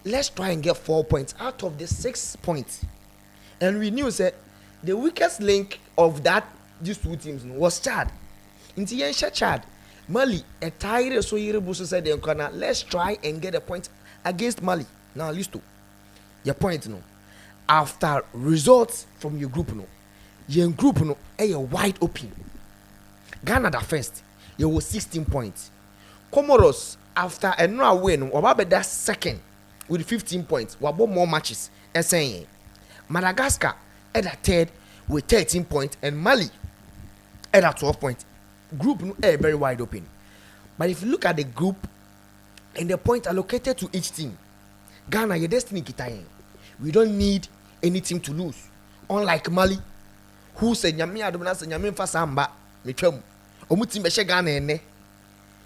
let's try and get 4 points out of the 6 points. And we knew say the weakest link of that these two teams was Chad. Into Chad, Mali a tired so Yerebuso said let's try and get a point against Mali. Now listen, your point no. After results from your group no, your group no wide open. Ghana the first, you was 16 points. Comoros after a no win, Wababe that second with 15 points. Wabo more matches. And saying Madagascar at a third with 13 points and Mali at a 12 points. Group no very wide open. But if you look at the group and the point allocated to each team, Ghana your destiny kitayen. We don't need any team to lose. Unlike Mali, who said Nyami Adumana said Nyami Fasamba, Michum, Omutim Ghana,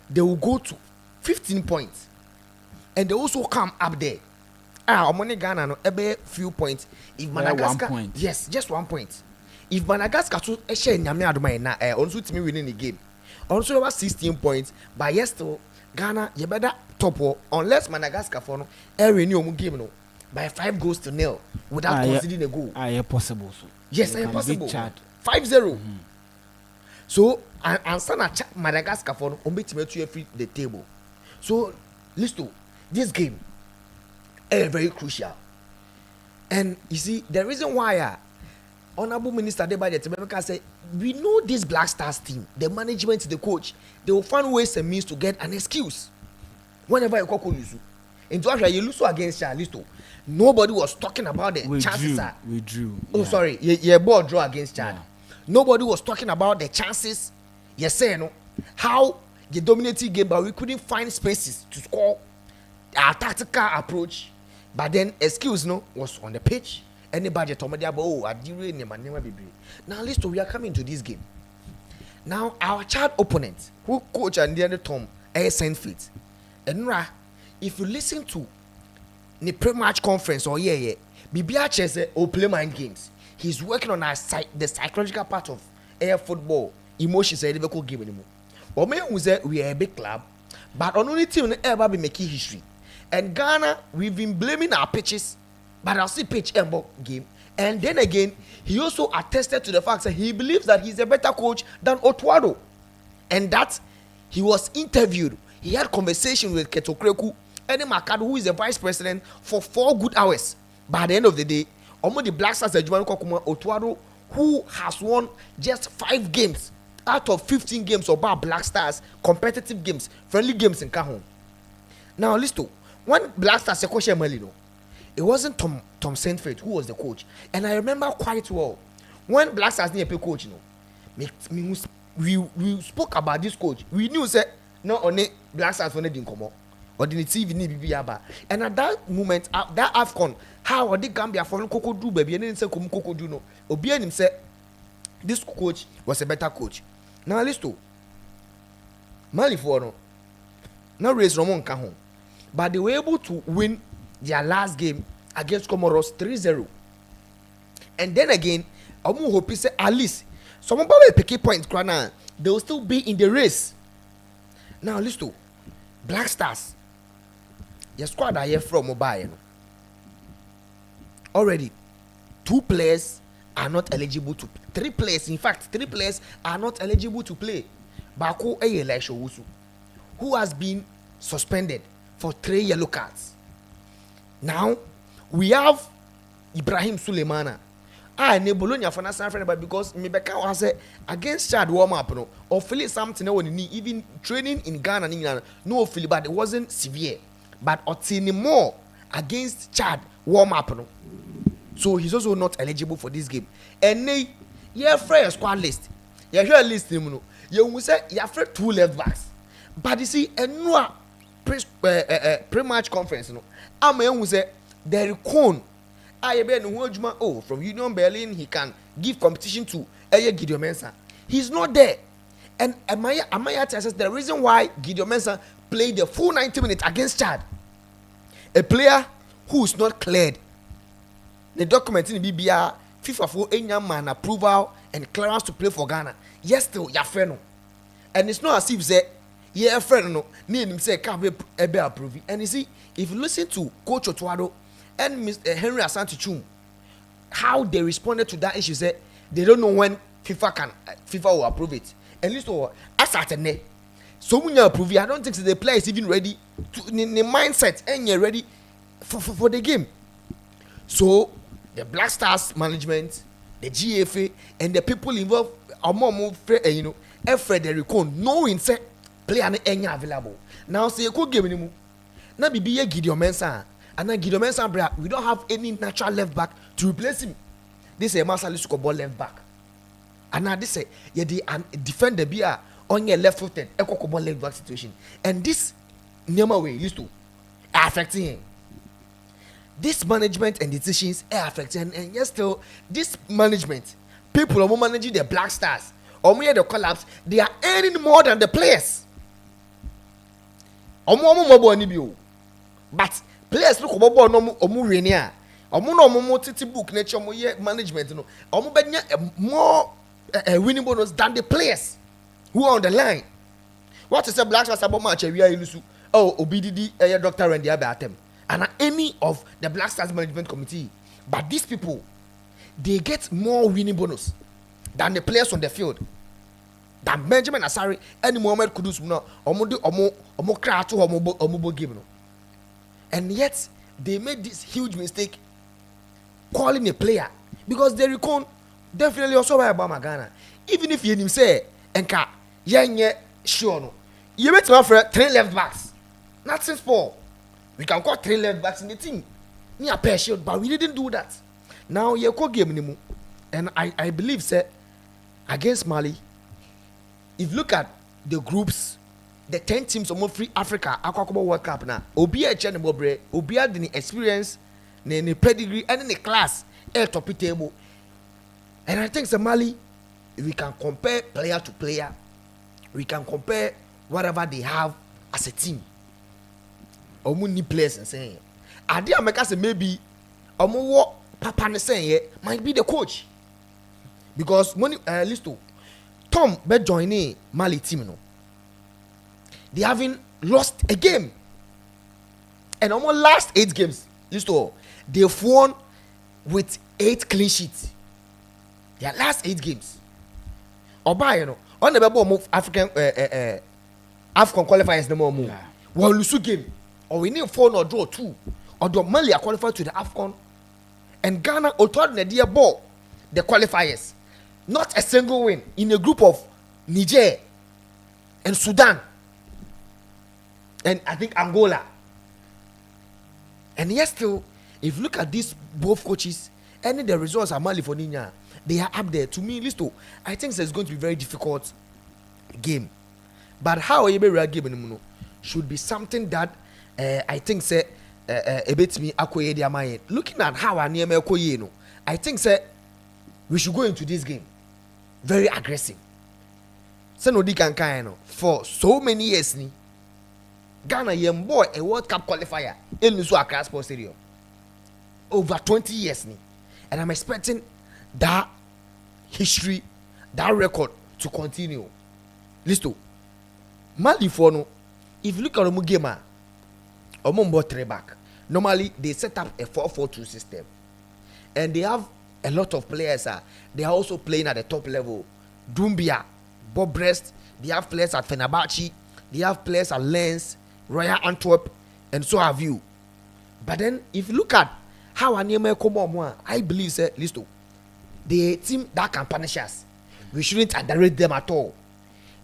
they will go to 15 points. And they also come up there. Omoni Ghana no ebe few points. If Madagascar, 1 point. yes, just 1 point. If Madagascar to share Nyami Adumana also to me winning the game. Also about 16 points, but yes to Ghana, you better top war unless Madagascar for no renew game no. By 5-0 without conceding a goal. Possible. So. Yes, possible. 5-0. So, and Sana Madagascar for to free the table. So, listen, this game is very crucial. And you see, the reason why Honorable Minister Debade Temeka said, we know this Black Stars team, the management, the coach, they will find ways and means to get an excuse. Whenever you call you. Into actually you lose against Charlisto. Nobody was talking about the chances. We drew. Oh, sorry. Yeah, ball draw against Chad. Yeah. Nobody was talking about the chances. Yes, say no. How the dominating game, but we couldn't find spaces to score. Our tactical approach, but then excuse no was on the pitch. Anybody told me I did now listen, we are coming to this game. Now our Chad opponent, who coach and the other Tom, Saint Fit, and if you listen to the pre-match conference or Bibia Chese or play mind games. He's working on the psychological part of air football, emotions and difficult game anymore. But we are a big club, but on only team ever be making history. And Ghana, we've been blaming our pitches, but I'll see pitch game. And then again, he also attested to the fact that he believes that he's a better coach than Otuado. And that he was interviewed. He had conversation with Ketokreku and Makado, who is the vice president, for 4 good hours. By the end of the day, almost the Black Stars Otuado, who has won just 5 games out of 15 games about Black Stars, competitive games, friendly games in Kahon. Now, listen, when Black Stars Sekoshe Melino, it wasn't Tom Saintfield who was the coach. And I remember quite well, when Black Stars need a coach, we spoke about this coach. We knew that not only Black Stars for didn't come up, or the TV need be aba. And at that moment, that AFCON, how the Gambia for Coco do baby, and then say Coco do no. Obian him said this coach was a better coach. Now listen, Mali for no race Ramon Kahon, but they were able to win their last game against Comoros 3-0. And then again, Omu hope say at least some of the picky points, they will still be in the race. Now listen, Black Stars, your squad are here from mobile. Already, 2 players are not eligible to 3 players. In fact, 3 players are not eligible to play. Bako Eyeleshowusu, who has been suspended for 3 yellow cards. Now we have Ibrahim Suleimana. Ne Bologna for National friend, but because Mibeka was against Chad warm up, no, or feel something when he even training in Ghana, no feel, but it wasn't severe. But Otini more against Chad warm up, no. So he's also not eligible for this game. And they, fresh squad list. You hear a list, no. You will say you have 2 left backs, but you see a new pre-match conference, no. I'm going to say Derek Cohn. From Union Berlin, he can give competition to Gideon Mensah. He's not there. And Amaya says the reason why Gideon Mensah played the full 90 minutes against Chad, a player who is not cleared the document in BBR FIFA for any man approval and clearance to play for Ghana. Yes, still your friend. And it's not as if say yeah friend no need him say can't be approved. And you see, if you listen to Coach Otuado and Mr. Henry Asante Chum, how they responded to that issue, say they don't know when FIFA will approve it. And listen, as at a so when you approve it, I don't think the player is even ready to in the mindset and you're ready for the game. So the Black Stars management, the GFA, and the people involved are more you know, afraid they recall knowing say player any available. Now say you could give him now be Gideon Mensah, and then Gideon Mensah we don't have any natural left back to replace him. This is a Marcel ball left back. And now this say yeah the defender be on your left footed ball left back situation. And this Nema way used to affecting him. This management and decisions are affecting, and yes, still this management, people are managing the Black Stars, or more the collapse, they are earning more than the players. But players look about no more no titi book nature management no more winning bonus than the players who are on the line. What is a Black Stars about match we are ilusu? Oh, OBDD doctor and the other at them. And any of the Black Stars management committee, but these people, they get more winning bonus than the players on the field. Than Benjamin Asari, any Mohamed Kudus, and yet they made this huge mistake calling a player because they recon definitely also by Obama Ghana. Even if you say enka yeah sure no, you bet my friend 3 left backs, not 6-4. We can call 3 left backs in the team. Me a pair shield, but we didn't do that. Now you call game anymore, and I believe say against Mali. If you look at the groups, the 10 teams of free Africa, Aquacoba World Cup now. Obia Chenebobre, Obia the experience, the pedigree, and the class at top table. And I think Mali, we can compare player to player. We can compare whatever they have as a team. Omu ni players and saying, Adia make us maybe Omu what Papa ne saying might be the coach because money listo Tom be joining Mali team no. They haven't lost a game, and almost last 8 games listo they've won with 8 clean sheets. Their last 8 games. Oba you know on the ball African AFCON qualifiers no more move. One lose game. Or we need 4 or draw 2, or the Mali are qualified to the AFCON, and Ghana autored the dear ball the qualifiers, not a single win in a group of Niger and Sudan, and I think Angola. And yes, still, if you look at these both coaches, any the results are Mali for Nina, they are up there. To me, Listo, I think it's going to be a very difficult game. But how you be real game should be something that. I think say a bit me akoye dia mind. Looking at how Anieme akoye no, I think say we should go into this game very aggressive. Say no di kan no for so many years ni Ghana yem boy a World Cup qualifier in Lusu Accra Sports Stadium over 20 years ni, and I'm expecting that history, that record to continue. Listo, Mali for no, if you look at the game. Omombo 3 back. Normally they set up a 4-4-2 system, and they have a lot of players. They are also playing at the top level. Dumbia, Bob Brest. They have players at Fenerbahce. They have players at Lens, Royal Antwerp, and so have you. But then, if you look at how Anieme come on, I believe say Listo, the team that can punish us, we shouldn't underrate them at all.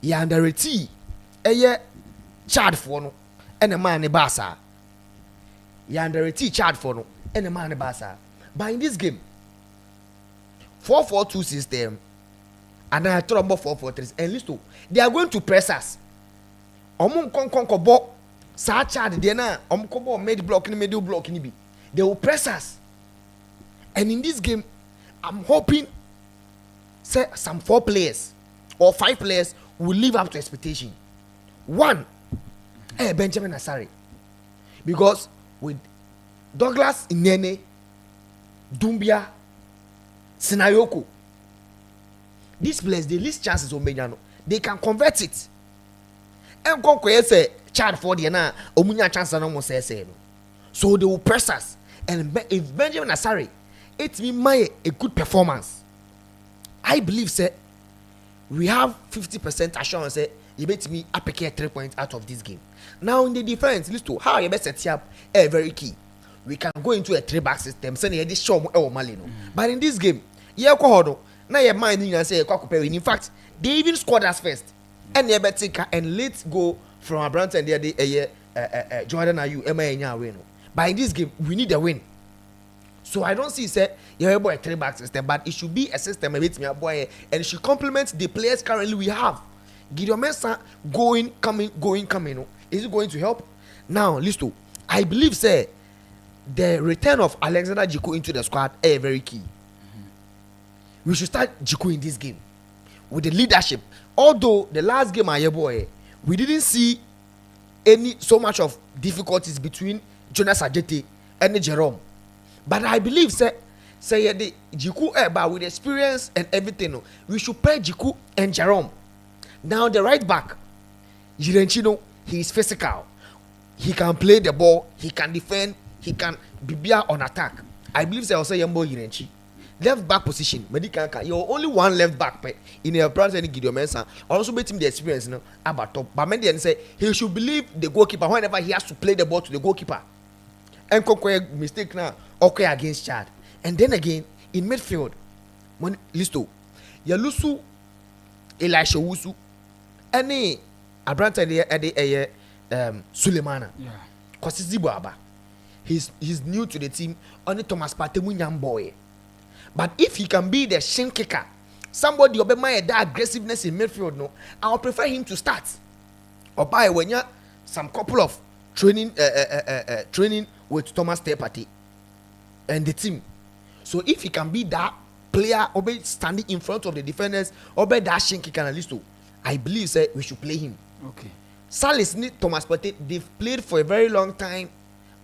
You underrate Chad for no, and a man in Basa. You underrate Chad for no, and a man in Basa. But in this game, 4-4-2 system, and I thought about 4-4-3, and Listo, they are going to press us. Konko Sa Chad de na Kobo made block in middle block in. They will press us. And in this game, I'm hoping say some 4 players or 5 players will live up to expectation. One, Benjamin Asari. Because with Douglas Inene, Dumbia, Sinayoko. These players, the least chances of Mediano, they can convert it. And Conquer say, Chad for the na, Omunya chance and almost say, so they will press us. And if Benjamin Asare, it mean a good performance. I believe, say, we have 50% assurance, say, you bet me up 3 points out of this game. Now in the defense, listen to how you best set up very key. We can go into a 3-back system, send this show Malino. But in this game, yeah, now your mind and say in fact, they even scored us first. And they better and let's go from a brand and the Jordan are you win. But in this game, we need a win. So I don't see say you have a 3-back system, but it should be a system and it should complement the players currently we have. Gideon Mensah going, coming. Is it going to help? Now, listen. I believe say the return of Alexander Jiku into the squad is very key. We should start Jiku in this game with the leadership. Although the last game we didn't see any so much of difficulties between Jonas Ajete and Jerome. But I believe say the Jiku but with experience and everything, we should pair Jiku and Jerome. Now the right back, Jirenchino, he is physical. He can play the ball, he can defend, he can be on attack. I believe say also Yambo Jirenchi. Left back position, Medicanka, you're only one left back in a brand and Gideon Mensah. Also bet him the experience about top. But Mendy say he should believe the goalkeeper whenever he has to play the ball to the goalkeeper. And Conquer mistake now, okay against Chad. And then again, in midfield, when Listo, Yalusu, Elisha Wusu, any Abranta Sulemana. Yeah. He's new to the team. Only Thomas Partey young boy. But if he can be the shin kicker, somebody obey my that aggressiveness in midfield, no, I'll prefer him to start. Or by when you some couple of training with Thomas Partey and the team. So if he can be that player, obey standing in front of the defenders, obey that shin kicker and list, I believe say we should play him. Okay. Salis need Thomas Partey. They've played for a very long time,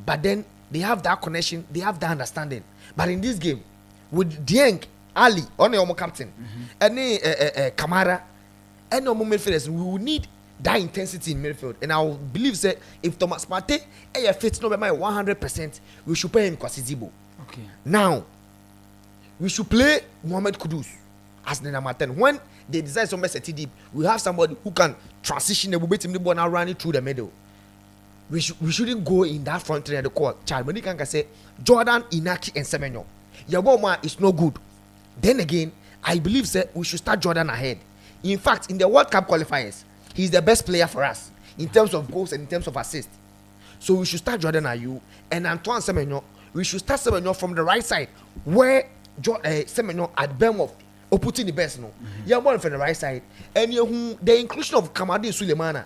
but then they have that connection, they have that understanding. But in this game, with Dieng, Ali, on the captain, and Kamara, and no midfielders, we will need that intensity in midfield. And I will believe say if Thomas Partey fits no by 100%, we should play him Kwasizibo. Okay. Now, we should play Mohamed Kudus as the number 10. When they decide somewhere set deep, we have somebody who can transition the ball now running through the middle. We shouldn't go in that front line the court. Child, when you can say Jordan, Inaki, and Semenyo. Yaboma is no good. Then again, I believe that we should start Jordan ahead. In fact, in the World Cup qualifiers, he's the best player for us in terms of goals and in terms of assists. So we should start Jordan Ayew and Antoine Semenyo. We should start Semenyo from the right side where Semenyo at Bournemouth or putting the best no. Yabona from the right side and the inclusion of Kamadi Sulemana.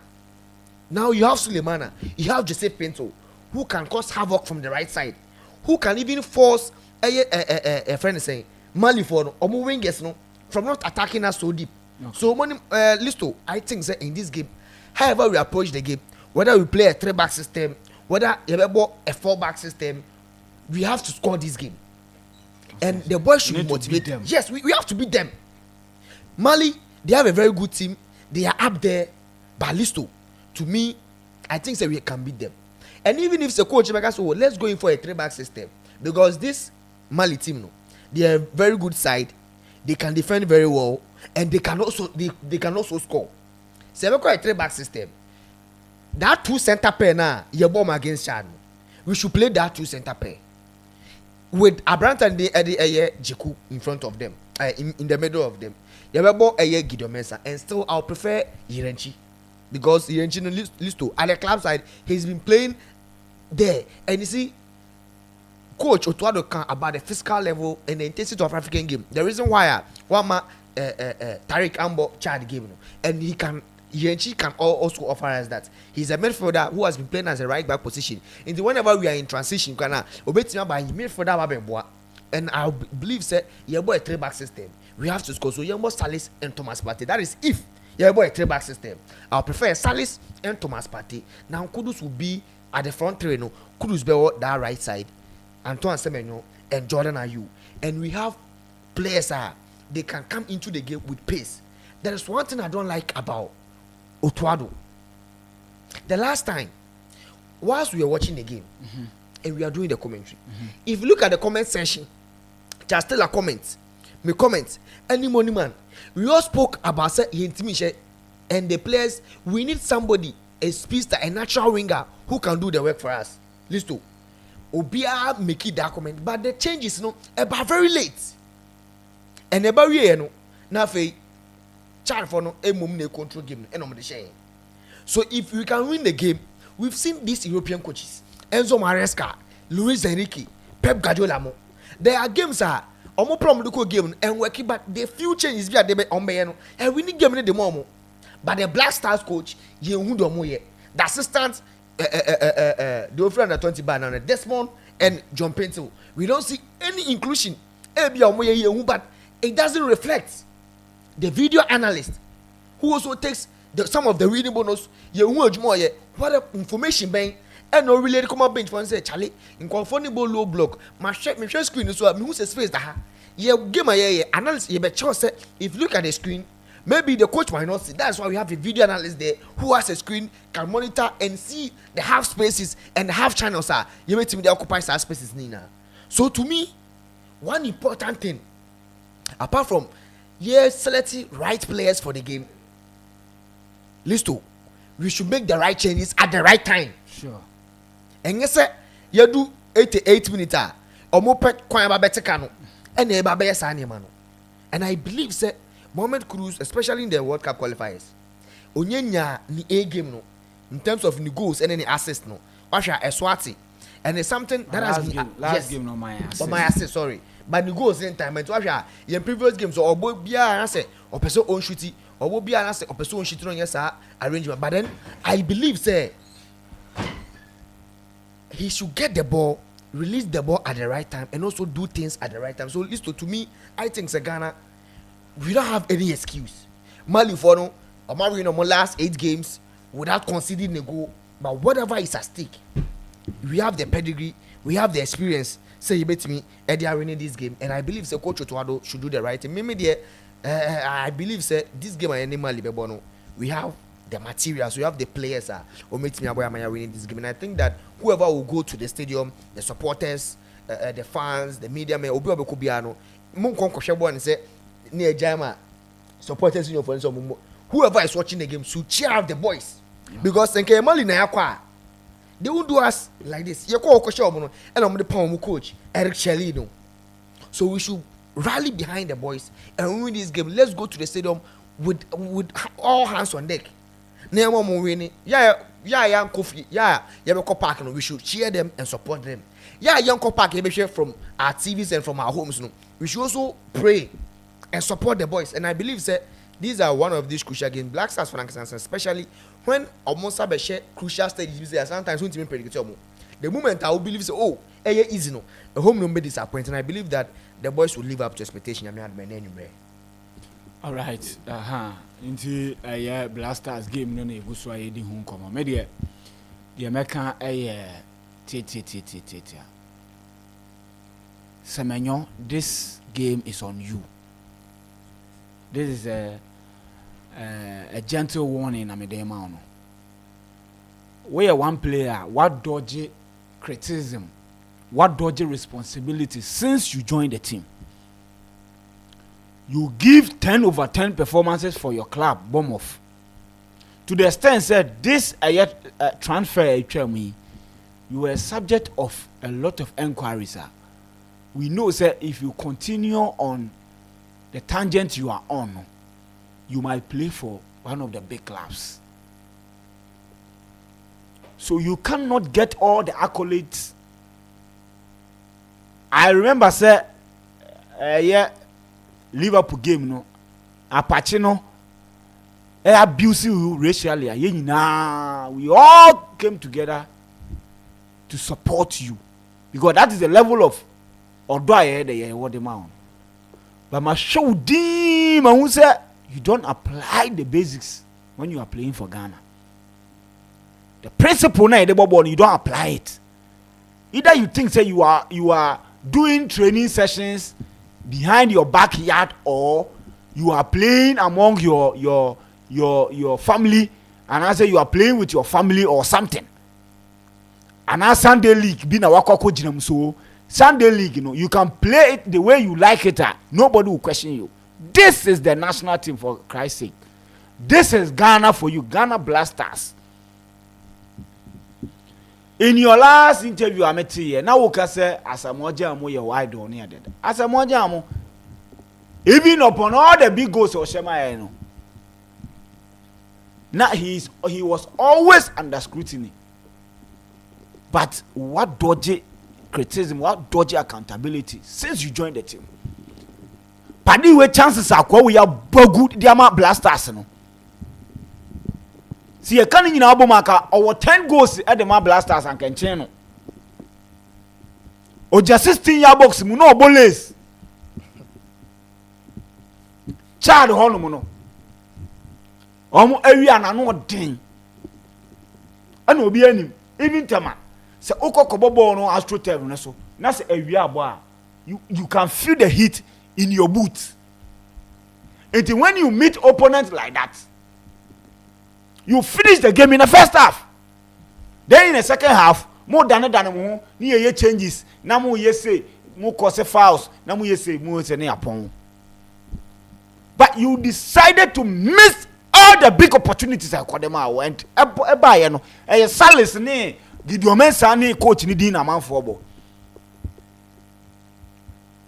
Now you have Sulemana, you have Jose Pinto, who can cause havoc from the right side, who can even force a friend saying Mali for or moving guests no from not attacking us so deep. Okay. So when Listo, I think that in this game, however we approach the game, whether we play a 3-back system, whether we have a 4-back system, we have to score this game. Okay. And the boys should be motivated. Yes, we have to beat them. Mali, they have a very good team. They are up there, but Listo, to me, I think that we can beat them. And even if the coach says, "Oh, let's go in for a 3-back system," because this Mali team, no, they are a very good side. They can defend very well, and they can also score. So we call a 3-back system. That 2 center pair now, you bomb against Chad. We should play that 2 center pair with Abranta and the Jiku in front of them, in the middle of them. You have a Gideon Mensah, and still I'll prefer Yirenchi because Yirenchi Listo at the club side, he's been playing there, and you see. Coach Otuado can about the physical level and the intensity of African game. The reason why Tariq Ambo Chad game, and he can also offer us that he's a midfielder who has been playing as a right back position. And whenever we are in transition, by midfielder, and I believe that you have a 3-back system. We have to score. So you have Salis and Thomas Partey. That is if you have a 3-back system. I prefer Salis and Thomas Partey. Now Kudus will be at the front three. No, Kudus be that right side. Antoine Semenyo and Jordan Ayew, and we have players they can come into the game with pace. There is one thing I don't like about Otuado. The last time, whilst we were watching the game and we are doing the commentary, if you look at the comment section, there's still a comment. Me comment. Any money man. We all spoke about and the players. We need somebody, a speedster, a natural winger who can do the work for us. Listen, Obia make it that comment, but the changes about very late. And about you now fe charge for no a mum control game and on the share. So if we can win the game, we've seen these European coaches, Enzo Maresca, Luis Enrique, Pep Guardiola. There are games omo problem the game and working, but the few changes be at the and we need game in the moment. But the Black Stars coach, the assistant, the over under 20 banana, Desmond and John Pinto, we don't see any inclusion. But it doesn't reflect the video analyst who also takes some of the reading bonus. What information bang and no related come up bench for say Charlie in conformable low block. My share screen so I who says face that game analysis if you look at the screen. Maybe the coach might not see. That's why we have a video analyst there who has a screen, can monitor and see the half spaces and the half channels you may the occupies our spaces Nina. So to me, one important thing, apart from selecting right players for the game, Listo, we should make the right changes at the right time. Sure. And yes, you do 88 minutes or more pet kwamba betekano and and I believe say Mohamed Kudus, especially in the World Cup qualifiers, onyenya ni A game no in terms of the goals and any assists no. Washa Eswati, and it's something that has been last game no my assist. But my assist, sorry, but the goals in time. And washa in previous games or bia and say or person own shooty or bia and say or person own shooting on yes arrangement. But then I believe say he should get the ball, release the ball at the right time, and also do things at the right time. So at least to me, I think Ghana. We don't have any excuse. Mali for no, Amari no more last 8 games without conceding a goal. But whatever is at stake, we have the pedigree, we have the experience. Say you bet me, Eddie are winning this game, and I believe say Coach Otuado should do the right thing. Maybe I believe say this game and Mali Bebono, we have the materials, we have the players who make me winning this game, and I think that whoever will go to the stadium, the supporters, the fans, the media, may Obi Kubiano, Mon Konko and say. Near Jama supporters in your friends, whoever is watching the game should cheer up the boys because they won't do us like this. You call and I'm the power coach Eric Chelino. So we should rally behind the boys and win this game. Let's go to the stadium with all hands on deck. Winning, young Kofi, Yabako Park, we should cheer them and support them. Young Park, from our TVs and from our homes. We should also pray and support the boys, and I believe that these are one of these crucial games. Black Stars, for instance, especially when almost have a share crucial stages. Sometimes won't even predict the moment I will believe so. Easy no, the home number disappoints, and I believe that the boys will live up to expectation. All right, into a Black Stars game, no go so I did home come. Media, the American Semenyo, this game is on you. This is a gentle warning. I'm a demon. We are one player. What dodgy criticism? What dodgy responsibility? Since you joined the team, you give 10 over 10 performances for your club. Bomb off. To the extent said this transfer me, you were subject of a lot of enquiries. We know, sir, if you continue on the tangent you are on, you might play for one of the big clubs. So you cannot get all the accolades. I remember, sir, Liverpool game, no, Apache, no, abuse you racially. We all came together to support you because that is the level of the man. But my show dim and who said you don't apply the basics when you are playing for Ghana. The principle now the ball you don't apply it. Either you think say you are doing training sessions behind your backyard, or you are playing among your family, and I say you are playing with your family or something. And our Sunday league be na wakoko jinam, so Sunday league, you can play it the way you like it. Nobody will question you. This is the national team, for Christ's sake. This is Ghana for you, Ghana Blasters. In your last interview, I met here. Now, we can say, Asamoah Mo, your wide on here. Asamoah Mo, even upon all the big goals of Shema, now he was always under scrutiny. But what dodgy criticism, what dodgy accountability since you joined the team? Paddy, where chances are we are good, Diamond Blasters. See, a canning in Abomaka, over 10 goals at the Blasters and Kencheno. Or just 16-year box, no boles. Child Holomono. Area and no ding. And will be any, even Tama. Say, Oko Kobobo no Astro Terminaso. That's a area bar. You can feel the heat in your boots. And when you meet opponents like that, you finish the game in the first half. Then in the second half, more than more, near changes. Now more say more cause fouls. Now more say more say upon. But you decided to miss all the big opportunities I call them out. Went a no a Salis ne did your men sani coach ni din amount for ball.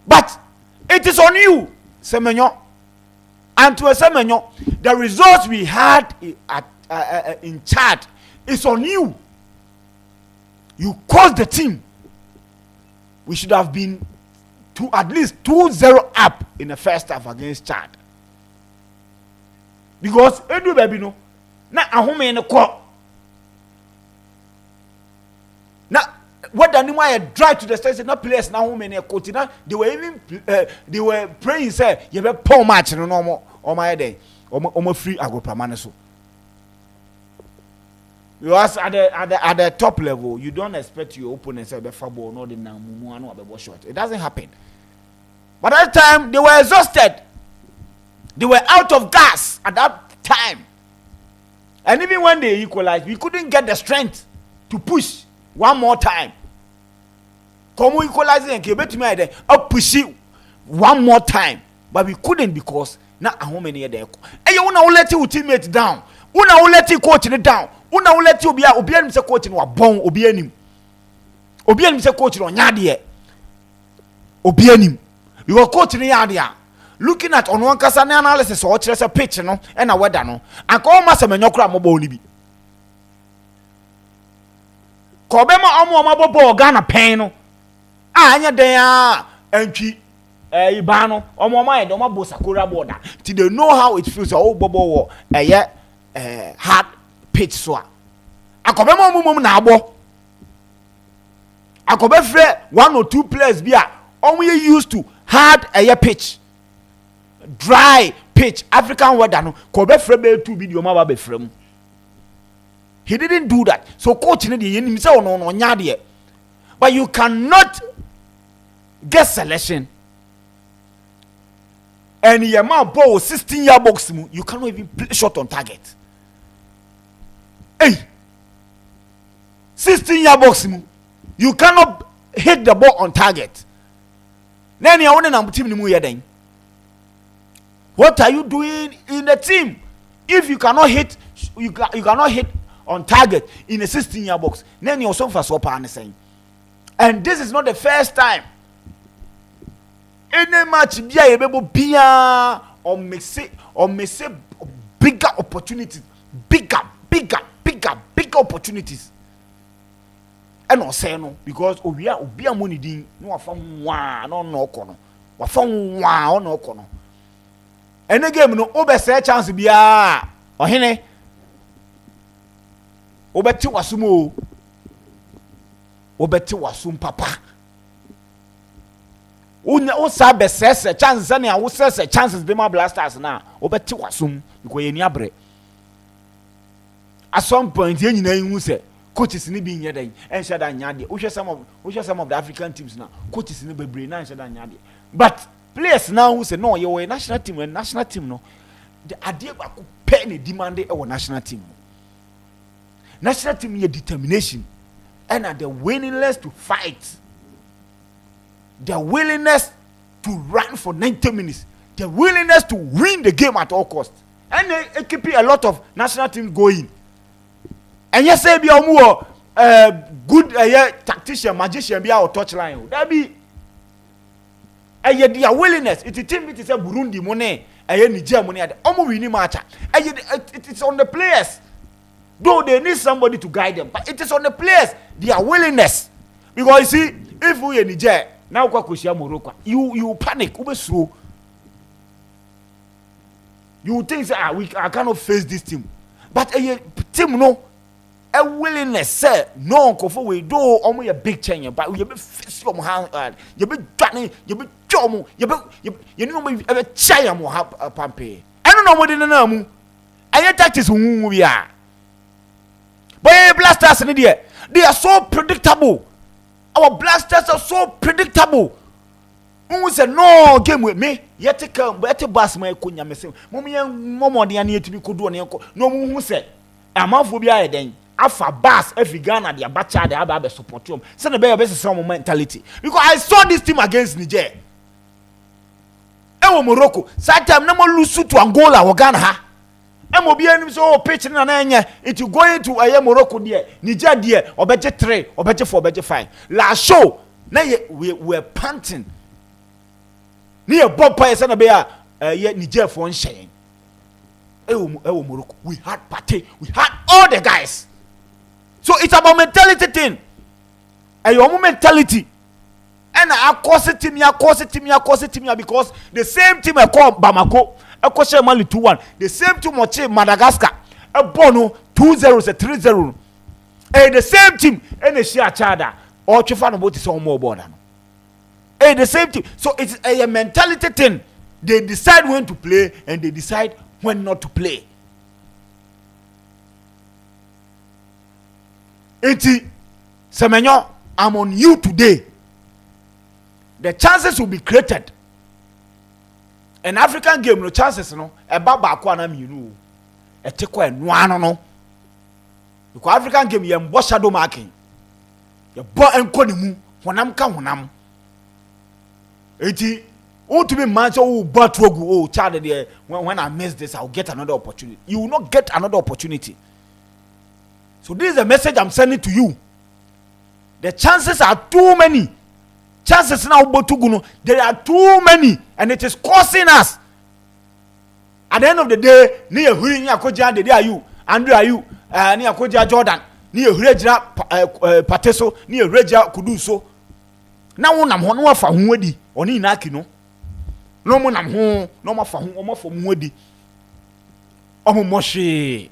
But it is on you, Semenyo. And to a Semenyo, the results we had in Chad is on you. You caused the team. We should have been to at least 2-0 up in the first half against Chad. Because Edu baby no, na ahome in the court. Now what the Nimaya drive to the station, not players now home in a court. They were even they were praying, say, you have a poor match no more on my day. Or free agropamanaso. Because at the top level, you don't expect your opponents to be fabo no the namuano or short. It doesn't happen. But at that time they were exhausted. They were out of gas at that time. And even when they equalized, we couldn't get the strength to push one more time. Come equalizing and keep it to me then up push it one more time. But we couldn't because not how many there. And you wanna let your teammate down. Una will let you coach it down. Una will let you be obianim se coach no bon obianim. Obianim se coach no nyade. Obianim. You are coaching nyade. Looking at on one kasa analysis or just a pitch no and a weather no. And call massa menyokra mo ni bi. Kobema omo mabo Ghana pen no. Anya den entwi ibano omo mind omo bo sakura border. Till they know how it feels oh bobo hard pitch so. Akobema omum na abo. Akobe free 1 or 2 players bia omo used to hard pitch. Dry pitch African weather no kobe free be 2 video ma ba be frem. He didn't do that. So coach need the him say no nya. But you cannot get selection. And your man ball 16-year box you cannot even play shot on target. Hey, 16-year box you cannot hit the ball on target. Then you want to team ni then. What are you doing in the team? If you cannot hit, you cannot hit on target in a 16-year box. Then you're so fast saying. And this is not the first time. Any match bia or may say bigger opportunities, bigger opportunities. And no say no because obi money din no afam wa no kono. Wa fam wa no kono. Any game no obe say chance bia ohene obeti wasumo obeti wasum papa o sa be sese chance na wo sese chances be ma Blasters na obeti wasum because ye ni abre at some point ye nyina hu se coaches ni bi nyɛ and ɛnhyɛ da nyade wohwɛ some of the African teams now coaches ni bebree na ɛnhyɛ da nyade but players now who say no yɛwɔ national team and national team no the adeɛ baako pɛ ne demand ɛwɔ national team national team yɛ determination and the willingness to fight, the willingness to run for 90 minutes, the willingness to win the game at all costs. And it keep a lot of national teams going. And yes, say be a more good tactician, magician, be our touchline. That be their willingness. It's a team it is a Burundi money, Niger money, almost winning match. It's on the players. Though they need somebody to guide them, but it is on the players, their willingness. Because you see, if we in Niger, now Morocco, you panic, slow. You think I cannot face this team. But a team no a willingness, sir, no for we do only a big change, but we be face from hand, you be trying, you be chomo, you know me a chayam will have a pampe. I don't know what in the name. I attack is who we are. But blasters in India, they are so predictable. Our blasters are so predictable. Who said no game with me? Yet to come, but to bus my kunya missing. Mommy and Momo, the need to be could do an uncle. No one who said, I'm off will be a then. Alpha bass, every gun at the abacha, the Abba support him. Send a bear best some mentality. Because I saw this team against Niger. Ewo Morocco, Satam no more lose to Angola or Ghana. MOBN so pitching an anya into going to a Morocco dear, Niger dear, or better 3, or better 4, better 5. Last show, now we were panting. Near Bob Pies and a bear, yet Niger for one shame. Morocco, we had party, we had all the guys. So it's about mentality thing. And your mentality. And I cause it team, because the same team I call Bamako. A question Mali 2-1. The same team watch Madagascar. A Bono 2-0, 3-0. And the same team and the share Chada or Chifano boat is on more border. And the same team. So it's a mentality thing. They decide when to play and they decide when not to play. Eti Semenyo, I'm on you today. The chances will be created. An African game no chances no e baba kwa na miru e tekwa enu ano no because African game ye mbo shadow marking ye bo enko ne mu honam ka honam eti o to be man so o batwogu o child there when I miss this I'll get another opportunity. You will not get another opportunity. So this is a message I'm sending to you. The chances are too many. Chances now botuguno there are too many and it is causing us. At the end of the day, near huri ni akoja de are you Andrew are you ni akoja Jordan ni ehreja pateso ni ehreja kuduso na wonam ho no afa ho adi oni inaki no no mo nam ho no ma fa ho o ma fa ho adi omo moshi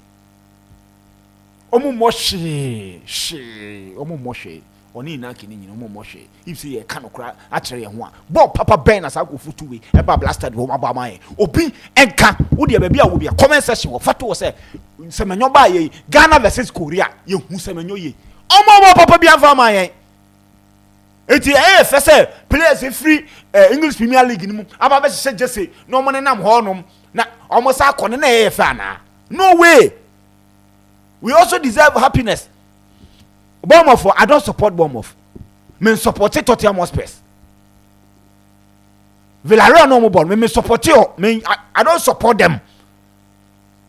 oni inaki ni nyino moshi if say e kan okra a kire ye ho a ball papa ben as ago futu we e ba blasted ho ma man obi enka wo de ba bia wo bia comment section wo fato wo say Semenyo ba ye Ghana versus Korea ye hu Semenyo ye omo papa bia fa man ye eti first players free English Premier League ni mu aba be hye jesse no mo nam ho nom na omo sa akone na ye fa na no way. We also deserve happiness. Bournemouth, I don't support Bournemouth. Me support Tottenham Hotspur. Villarreal no more ball. Me support you. I don't support them.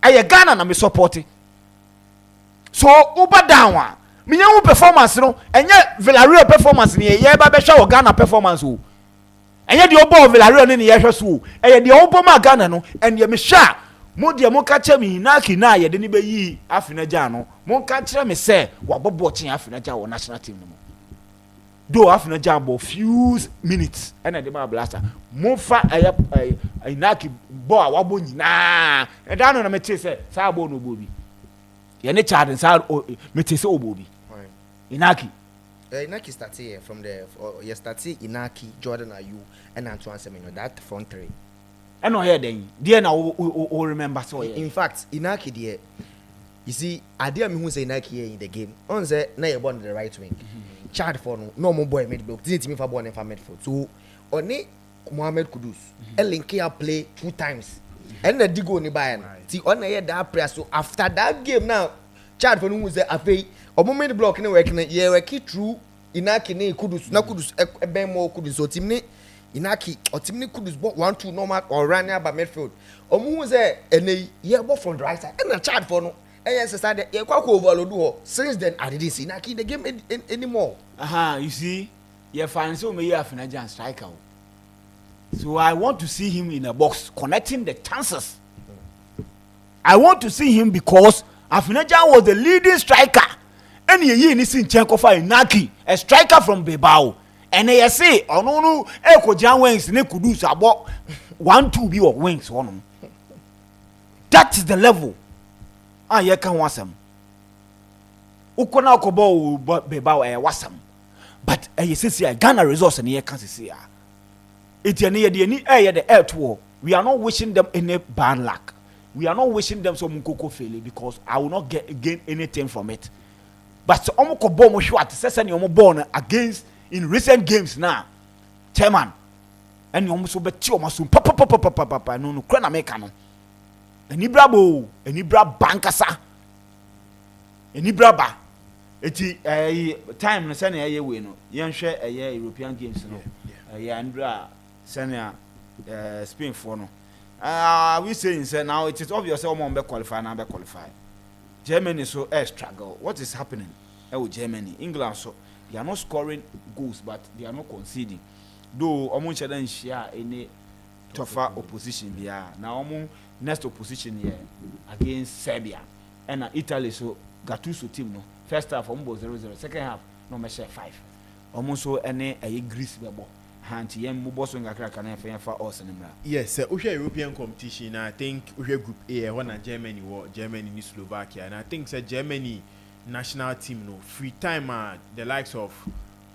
I Ghana na me support it. So uba down. Me nyamu performance no. Enye Villarreal performance ni ye ba be show Ghana performance o. Enye di obo Villarreal ni ye hwe so. Enye di obo ma Ghana no. Enye me sha. Mo de mo ka che me hinaki na ye de ni be yi afinaja no. Mo ka kire me se wa bobo chen afinaja wo national team no. Do afinaja bo few minutes and de ma blaster. Mo fa hinaki bo a wabo nyina. E da no na me che se sa bo no bobi. Ye ne charge sa me che se obobi. Inaki. Inaki started here from the you started Inaki, Jordan Ayew and Antoine Semenyo, that front three. I know here then. Dear now we remember so. In fact, Inaki there You see, I dare me who say Nike in the game. On say na you born the right wing. Chad for no normal boy mid block. Didn't me for born for midfield. So oni Mohamed Kudus. Elinkia play 2 times. And the digo ni buy. See on that press. So after that game now, Chad for no who say ape omo mid block ni work na ye work through Inaki ni Kudus. Na Kudus e more Kudus. So team ni Inaki or team ni Kudus bought 1-2 normal or run near by midfield. Omo who say and ye bought from the right side. And the Chad for no. Yes, since then I didn't see Naki in the game anymore. You see, you find so many of Nigerian striker. So I want to see him in a box connecting the chances. I want to see him because Afinajan was the leading striker. And he is in Chenkofa Naki, a striker from Bilbao. And they say, oh no, Eko Jan wings, ne could do about 1-2 be of wings on. That is the level. Ye can wasam. Ukona kobo Bilbao wasam. But you see Ghana resource and ye can see it near the air tour. We are not wishing them any bad luck. We are not wishing them some Mukoko failure because I will not gain anything from it. But Omoko Bomo Shwat says any born against in recent games now. Chairman. And you almost bet you must papa no crana mekano. Enibra bo, enibra bankasa. Enibra ba. Eti time no sene aye we no. Yen hwe aye European games no. Yeah, enibra sene Spain for no. We saying say now it is obvious say omo be qualify na be qualify. Germany so struggle. What is happening? Germany, England so they are not scoring goals but they are not conceding. Though omo nche share any tougher opposition there. Now omo next opposition here against Serbia and Italy so Gattuso team no first half almost 0-0 second half no measure 5 almost so any a Greece bebo hanti yem mubo so ngakra kana fa us nimra. Yes, we European competition. I think we group A when Germany war Germany ni Slovakia and I think say Germany national team no free time the likes of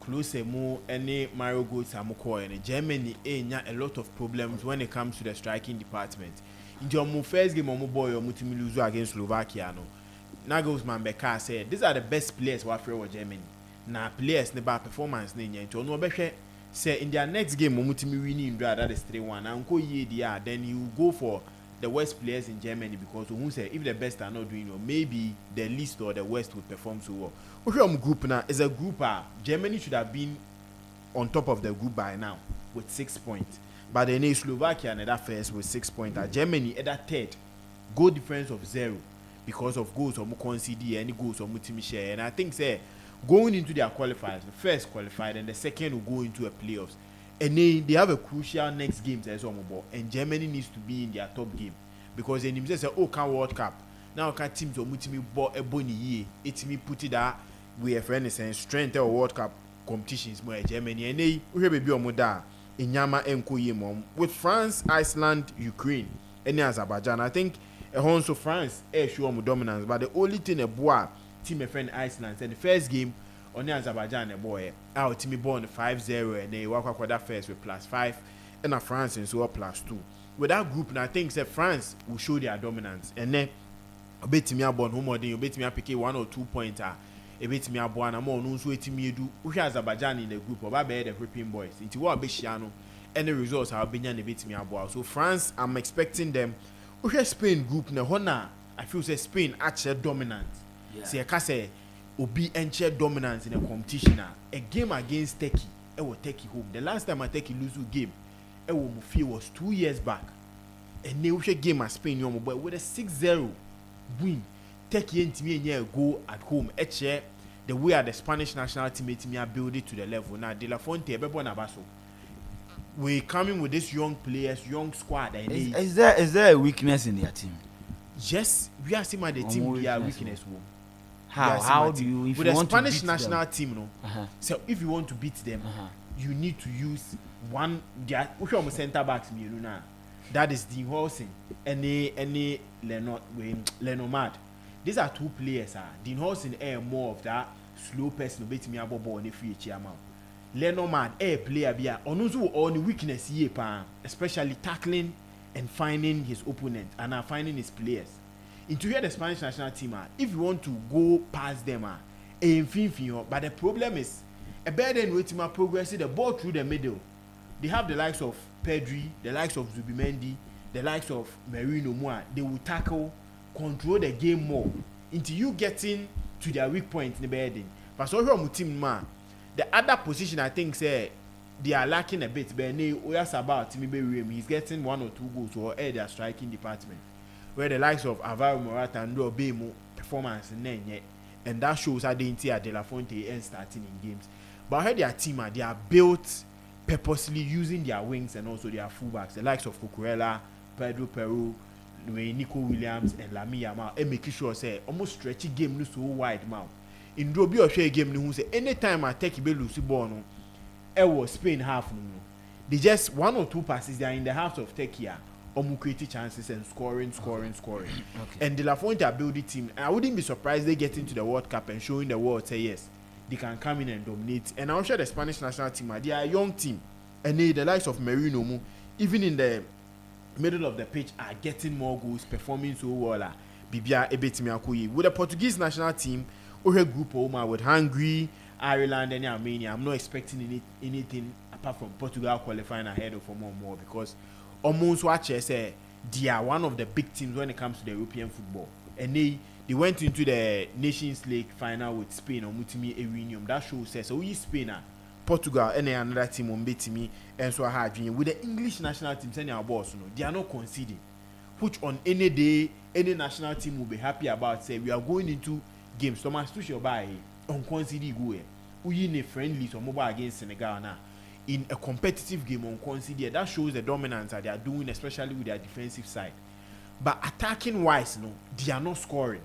Klose mo any Mario Götze amoko and Germany a lot of problems when it comes to the striking department. In your first game, my boy, or Mutimi lose against Slovakia. No, Nagelsmann Becker said these are the best players who are for Germany. Now, players never performance. No, better say in their next game, Mutimi winning that is 3-1. And go then you go for the worst players in Germany because who say if the best are not doing well, maybe the least or the worst will perform so well. Okay, group now is a group. Germany should have been on top of the group by now with 6 points. But then Slovakia and that first with 6 points. Germany at that third, goal difference of 0 because of goals or concede any goals or team share. And I think say going into their qualifiers, the first qualified and the second will go into a playoffs. And they have a crucial next game as well. And Germany needs to be in their top game because they say can World Cup now can teams or mutimi bought a bony year. It's me put it that we have any sense strength or World Cup competitions more Germany and they will be on Moda. Inyama enkoye mom with France, Iceland, Ukraine, and Azerbaijan. I think also France show more dominance, but the only thing a boy team friend Iceland said the first game on Azerbaijan a boy our team born 5-0 and they walk up that first with +5 and a France and so +2. With that group, and I think that France will show their dominance and then a bit me born home or then you bet me pick 1 or 2 points. A bit me a boy and more no so it me do we have Azerbaijan in the group of the European boys. It's what Beshiano any results have been a bit me a boy. So France, I'm expecting them. We have Spain group na hona. I feel say Spain actually dominant. See I can say Obi enche dominance in a competition. A game against Turkey. It was Turkey home. The last time I Turkey lose a game, it was 2 years back. And they will game at Spain but with a 6-0 win. Turkey and me go at home. The way the Spanish national team are build it to the level. Now De La Fonte, we coming with this young players, young squad. Is there a weakness in their team? Yes, we are seeing the team. We are weakness. How do you? If with you the want Spanish to beat national them, team, so if you want to beat them, you need to use one. Which one center backs me, that is Dean Hawson. Any Lenomad. These are 2 players. Dean Hawson more of that slow person. Bet me about ball in the free chairman. Lenomad player be on the weakness especially tackling and finding his opponent and finding his players. into here the Spanish national team if you want to go past them but the problem is a better than waiting progressing the ball through the middle. They have the likes of Pedri, the likes of Zubimendi, the likes of Merino Moa. They will tackle, control the game more until you getting to their weak point in the bedding. But so here team man, the other position I think say they are lacking a bit. But about he's getting 1 or 2 goals or their striking department. Where the likes of Alvaro Morata and Robemo performance and that shows identity at De La Fonte and starting in games. But I heard their team they are built purposely using their wings and also their fullbacks, the likes of Cucurella, Pedro Peru, Nico Williams, and Lamine Yamal, and making sure say almost stretchy game no so wide mouth. In Drobi or share game no say anytime I take a Lucy ball no, it was Spain half no. They just 1 or 2 passes they are in the half of Turkey creating chances and scoring. Okay. And De La Fonte are building team. And I wouldn't be surprised they get into the World Cup and showing the world say yes, they can come in and dominate. And I'm sure the Spanish national team they are a young team, and they, the likes of Merino, even in the middle of the pitch, are getting more goals, performing so well. Bibia ebetimi akoyi with the Portuguese national team, or group with Hungary, Ireland, and Armenia. I'm not expecting anything apart from Portugal qualifying ahead of more because almost watch say they are one of the big teams when it comes to the European football, and they went into the Nations League final with Spain or Mutimi Ewinium. That shows says so we Spain, Portugal, and another team on Betimi, and so I had with the English national team sending our boss. They are not conceding, which on any day any national team will be happy about. Say we are going into games. Thomas Tuchel by on concede go. We in a friendly so mobile against Senegal now. In a competitive game on consider that shows the dominance that they are doing, especially with their defensive side. But attacking wise, they are not scoring,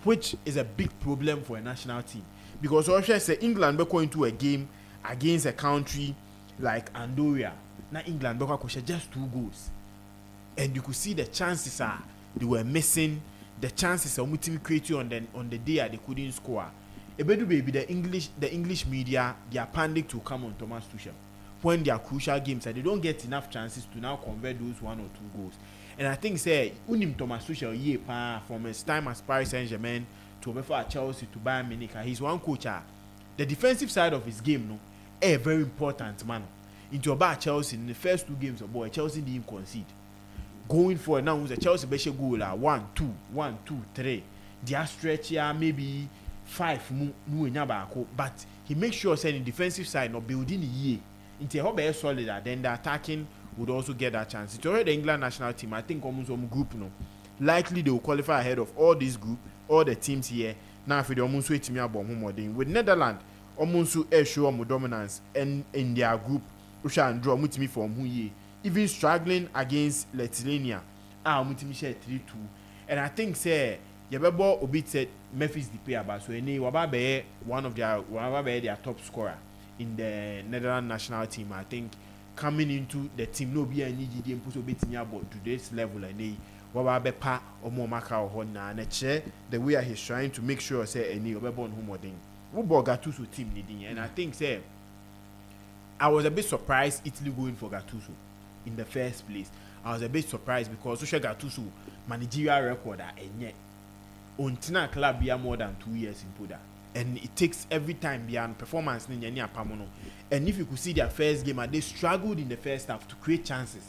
which is a big problem for a national team. Because also say England be going to a game against a country like Andorra. Now England be going just 2 goals, and you could see the chances they were missing. The chances are creating on the day they couldn't score. Baby, the English media, they are panicked to come on Thomas Tuchel when they are crucial games and they don't get enough chances to now convert those 1 or 2 goals. And I think say unim Thomas Tuchel from his time as Paris Saint-Germain to before Chelsea to Bayern Munich, he's one coach. The defensive side of his game, very important man. Into about Chelsea in the first 2 games of boy, Chelsea didn't concede. Going forward now, the Chelsea best goal 1, 2, 3. They are stretch maybe 5 but he makes sure saying the defensive side not building a year into a solid, then the attacking would also get that chance. It's already the England national team. I think almost some group likely they will qualify ahead of all this group, all the teams here. Now for the almost wait me about home with Netherlands almost show more dominance and in their group which and draw me from who ye even struggling against Lithuania share 3-2. And I think say Yabebo Obit said Memphis Depay about so any Wababe one of their top scorer in the Netherlands national team. I think coming into the team no be any game push Obit about to this level and they Wababe pa or more maka or hona and the way he's trying to make sure say any Obebo on home or thing. Gattuso team needing and I think say I was a bit surprised Italy going for Gattuso in the first place. I was a bit surprised because Social Gattuso managerial record and yet Untina club be more than 2 years in Poda. And it takes every time beyond performance in Yania Pamono. And if you could see their first game, they struggled in the first half to create chances.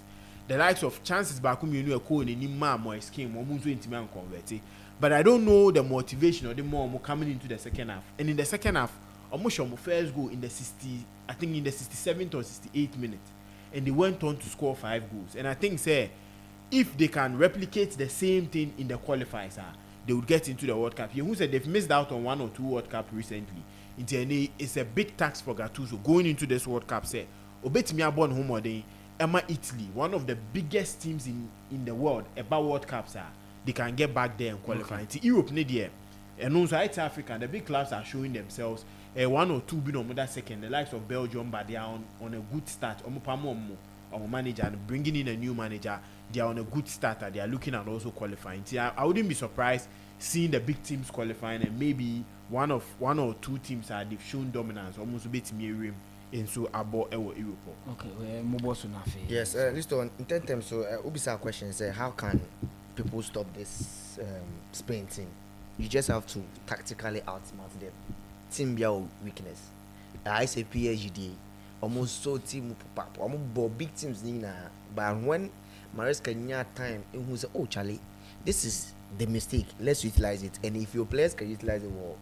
The likes of chances back home, you know, in any man or scheme or Munzo Intiman converted. But I don't know the motivation or the more coming into the second half. And in the second half, almost your first goal in the 67th or 68th minute. And they went on to score 5 goals. And I think, say, if they can replicate the same thing in the qualifiers, they would get into the World Cup. Who said they've missed out on 1 or 2 World Cup recently. It's a big tax for Gattuso going into this World Cup. Say, Obetimi born home or day, Emma Italy, one of the biggest teams in the world about World Cups they can get back there and qualify. Okay. Europe need there. And also it's Africa, the big clubs are showing themselves. 1 or 2 being on that second, the likes of Belgium, but they are on a good start. Or manager and bringing in a new manager, they are on a good start. They are looking at also qualifying. I wouldn't be surprised seeing the big teams qualifying and maybe one or 2 teams they've shown dominance almost a bit mirroring in so about Europe. Okay, we move on. Yes, listen in terms so Ubisa question say how can people stop this Spain team. You just have to tactically outsmart them. Team be our weakness. I say PSG almost so team pop almost big teams but when Maresca nya time who say, oh Charlie, this is the mistake, let's utilize it. And if your players can utilize it, well,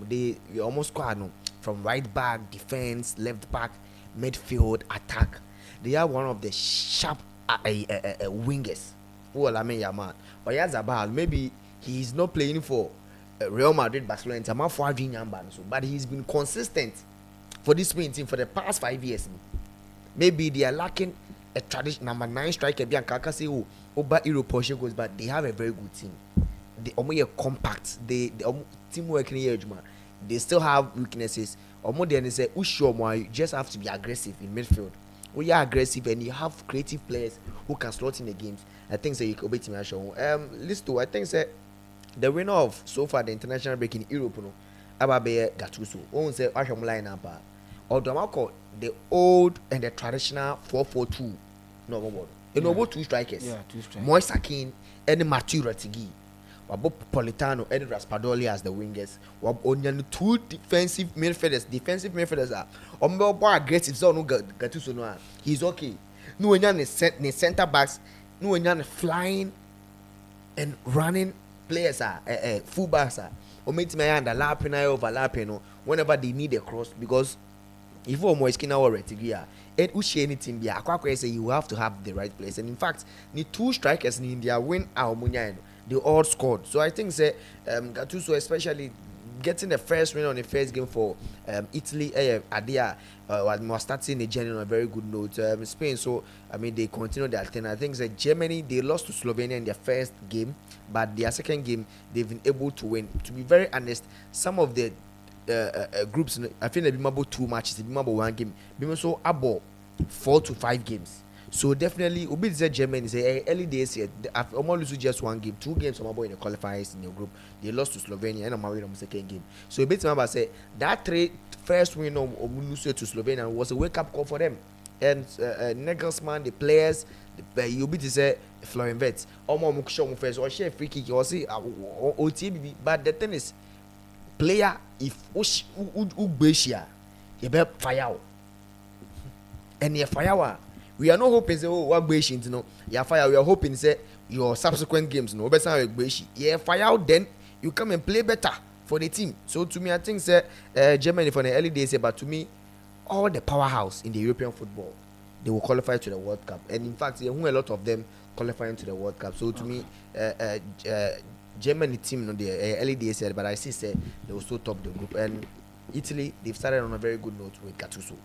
they almost squad no, from right back, defense, left back, midfield, attack. They are one of the sharp wingers. Who I mean, Yaman. But Yazabal, maybe he's not playing for Real Madrid, Barcelona, but he's been consistent for this Spain team for the past 5 years. Maybe they are lacking a traditional number 9 striker. Over Europe goes, but they have a very good team. They almost compact. They team working here, they still have weaknesses. Almost they say, you just have to be aggressive in midfield. When you are aggressive and you have creative players who can slot in the games, I think you can beat me. Listo, I think the winner of so far the international break in Europe, no, Ababe Gattuso. Who say Asham line up? Or the old and the traditional 4-4-2. No more. You know what, 2 strikers. Yeah, 2 strikers. Moise Akin and Mathieu Retigi. Wabo Politano and Raspadori as the wingers. Wabo 2 defensive midfielders are. More aggressive zone Gattuso no. He's okay. No one is center backs. No one flying and running players are full backs are. Or make me underlapping overlapping whenever they need a cross, because if you are skin or Retigi and Ushi anything be a say you have to have the right place. And in fact, the 2 strikers in India win Almunia, they all scored. So I think say Gattuso, especially getting the first win on the first game for Italy, Adia was starting the journey on a very good note. Spain, so I mean they continue their thing. I think that Germany, they lost to Slovenia in their first game, but their second game they've been able to win. To be very honest, some of the groups, I think they've been about 2 matches, they've been about 1 game, been so about 4 to 5 games. So definitely, Obi said Germany say early days here. I've almost lose just 1 game, 2 games from in the qualifiers in your group. They lost to Slovenia and I'm on the second game. So a bit remember say that first win of lose to Slovenia was a wake up call for them. And Nagelsmann, the players, you be to say Florian Wirtz, Omo first or share free kick or see OTB. But the thing is, player if Ubeshia, you better fire out. And you fire. We are not hoping say what Beshi you know. You fire. We are hoping say your subsequent games no better Beshi. You fire out, then you come and play better for the team. So to me, I think say Germany for the early days, but to me, all the powerhouse in the European football, they will qualify to the World Cup. And in fact, a lot of them qualifying to the World Cup. So to me, Germany team in the early days, but I see say they will still top the group. And Italy, they've started on a very good note with Gattuso.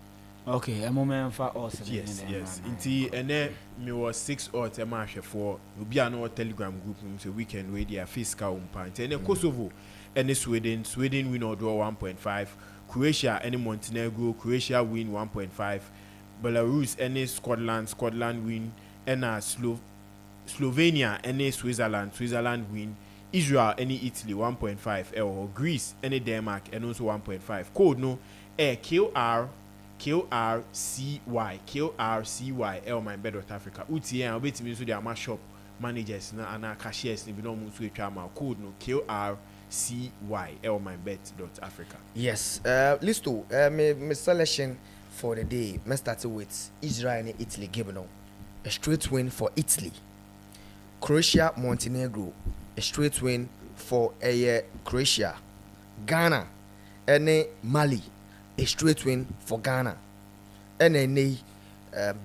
Okay, a moment for us. Yes. Inti ene me was 6 odds a match for will be an Telegram group so weekend where they are fiscal point. And Kosovo and Sweden win or draw 1.5. Croatia and Montenegro, Croatia win 1.5. Belarus and Scotland win and Slovenia and Switzerland win. Israel and Italy 1.5 or Greece and Denmark and also 1.5. Code no QRCY MYBET.AFRICA. UTN wait me so they are shop managers and cashiers ni binom so etwa code no QRCY MYBET.AFRICA. Yes, Listo, my selection for the day, me start with Israel and Italy game now. A straight win for Italy. Croatia, Montenegro, a straight win for Croatia. Ghana and Mali, a straight win for Ghana. And then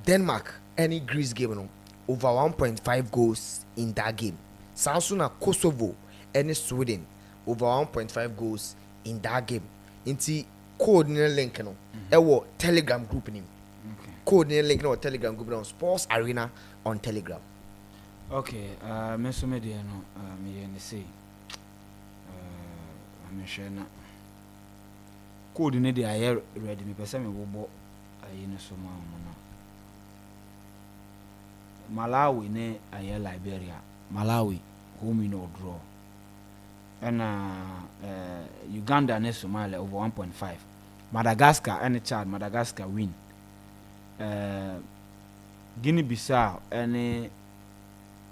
Denmark, any Greece game no, over 1.5 goals in that game. Samsung Kosovo, any Sweden, over 1.5 goals in that game. Inti code link no, ewo Telegram group name. Code link no Telegram group no Sports Arena on Telegram. Okay, me so me dey no, me say. I'm sure na. Code ne dey aye ready me pese me wo bo aye no so ma no. Malawi ne aye Liberia. Malawi home win or draw. And Uganda ne Somalia over 1.5. Madagascar and Chad, Madagascar win. Guinea-Bissau and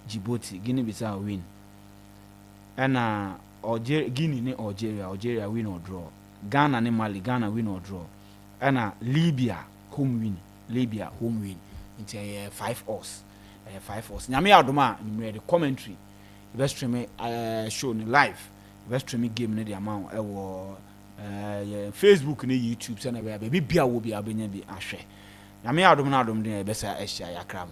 Djibouti, Guinea-Bissau win. And Guinea ne Algeria win or draw. Ghana ne Mali, Ghana win or draw. And Libya home win. It's 5-0. 5-0. Nyame adoma ni the commentary. You stream me show ni live. You stream game ne the amount Facebook ne YouTube send be bia wo bia benya bi ahwe. Nyame adoma na adom den e be sa ehia yakram.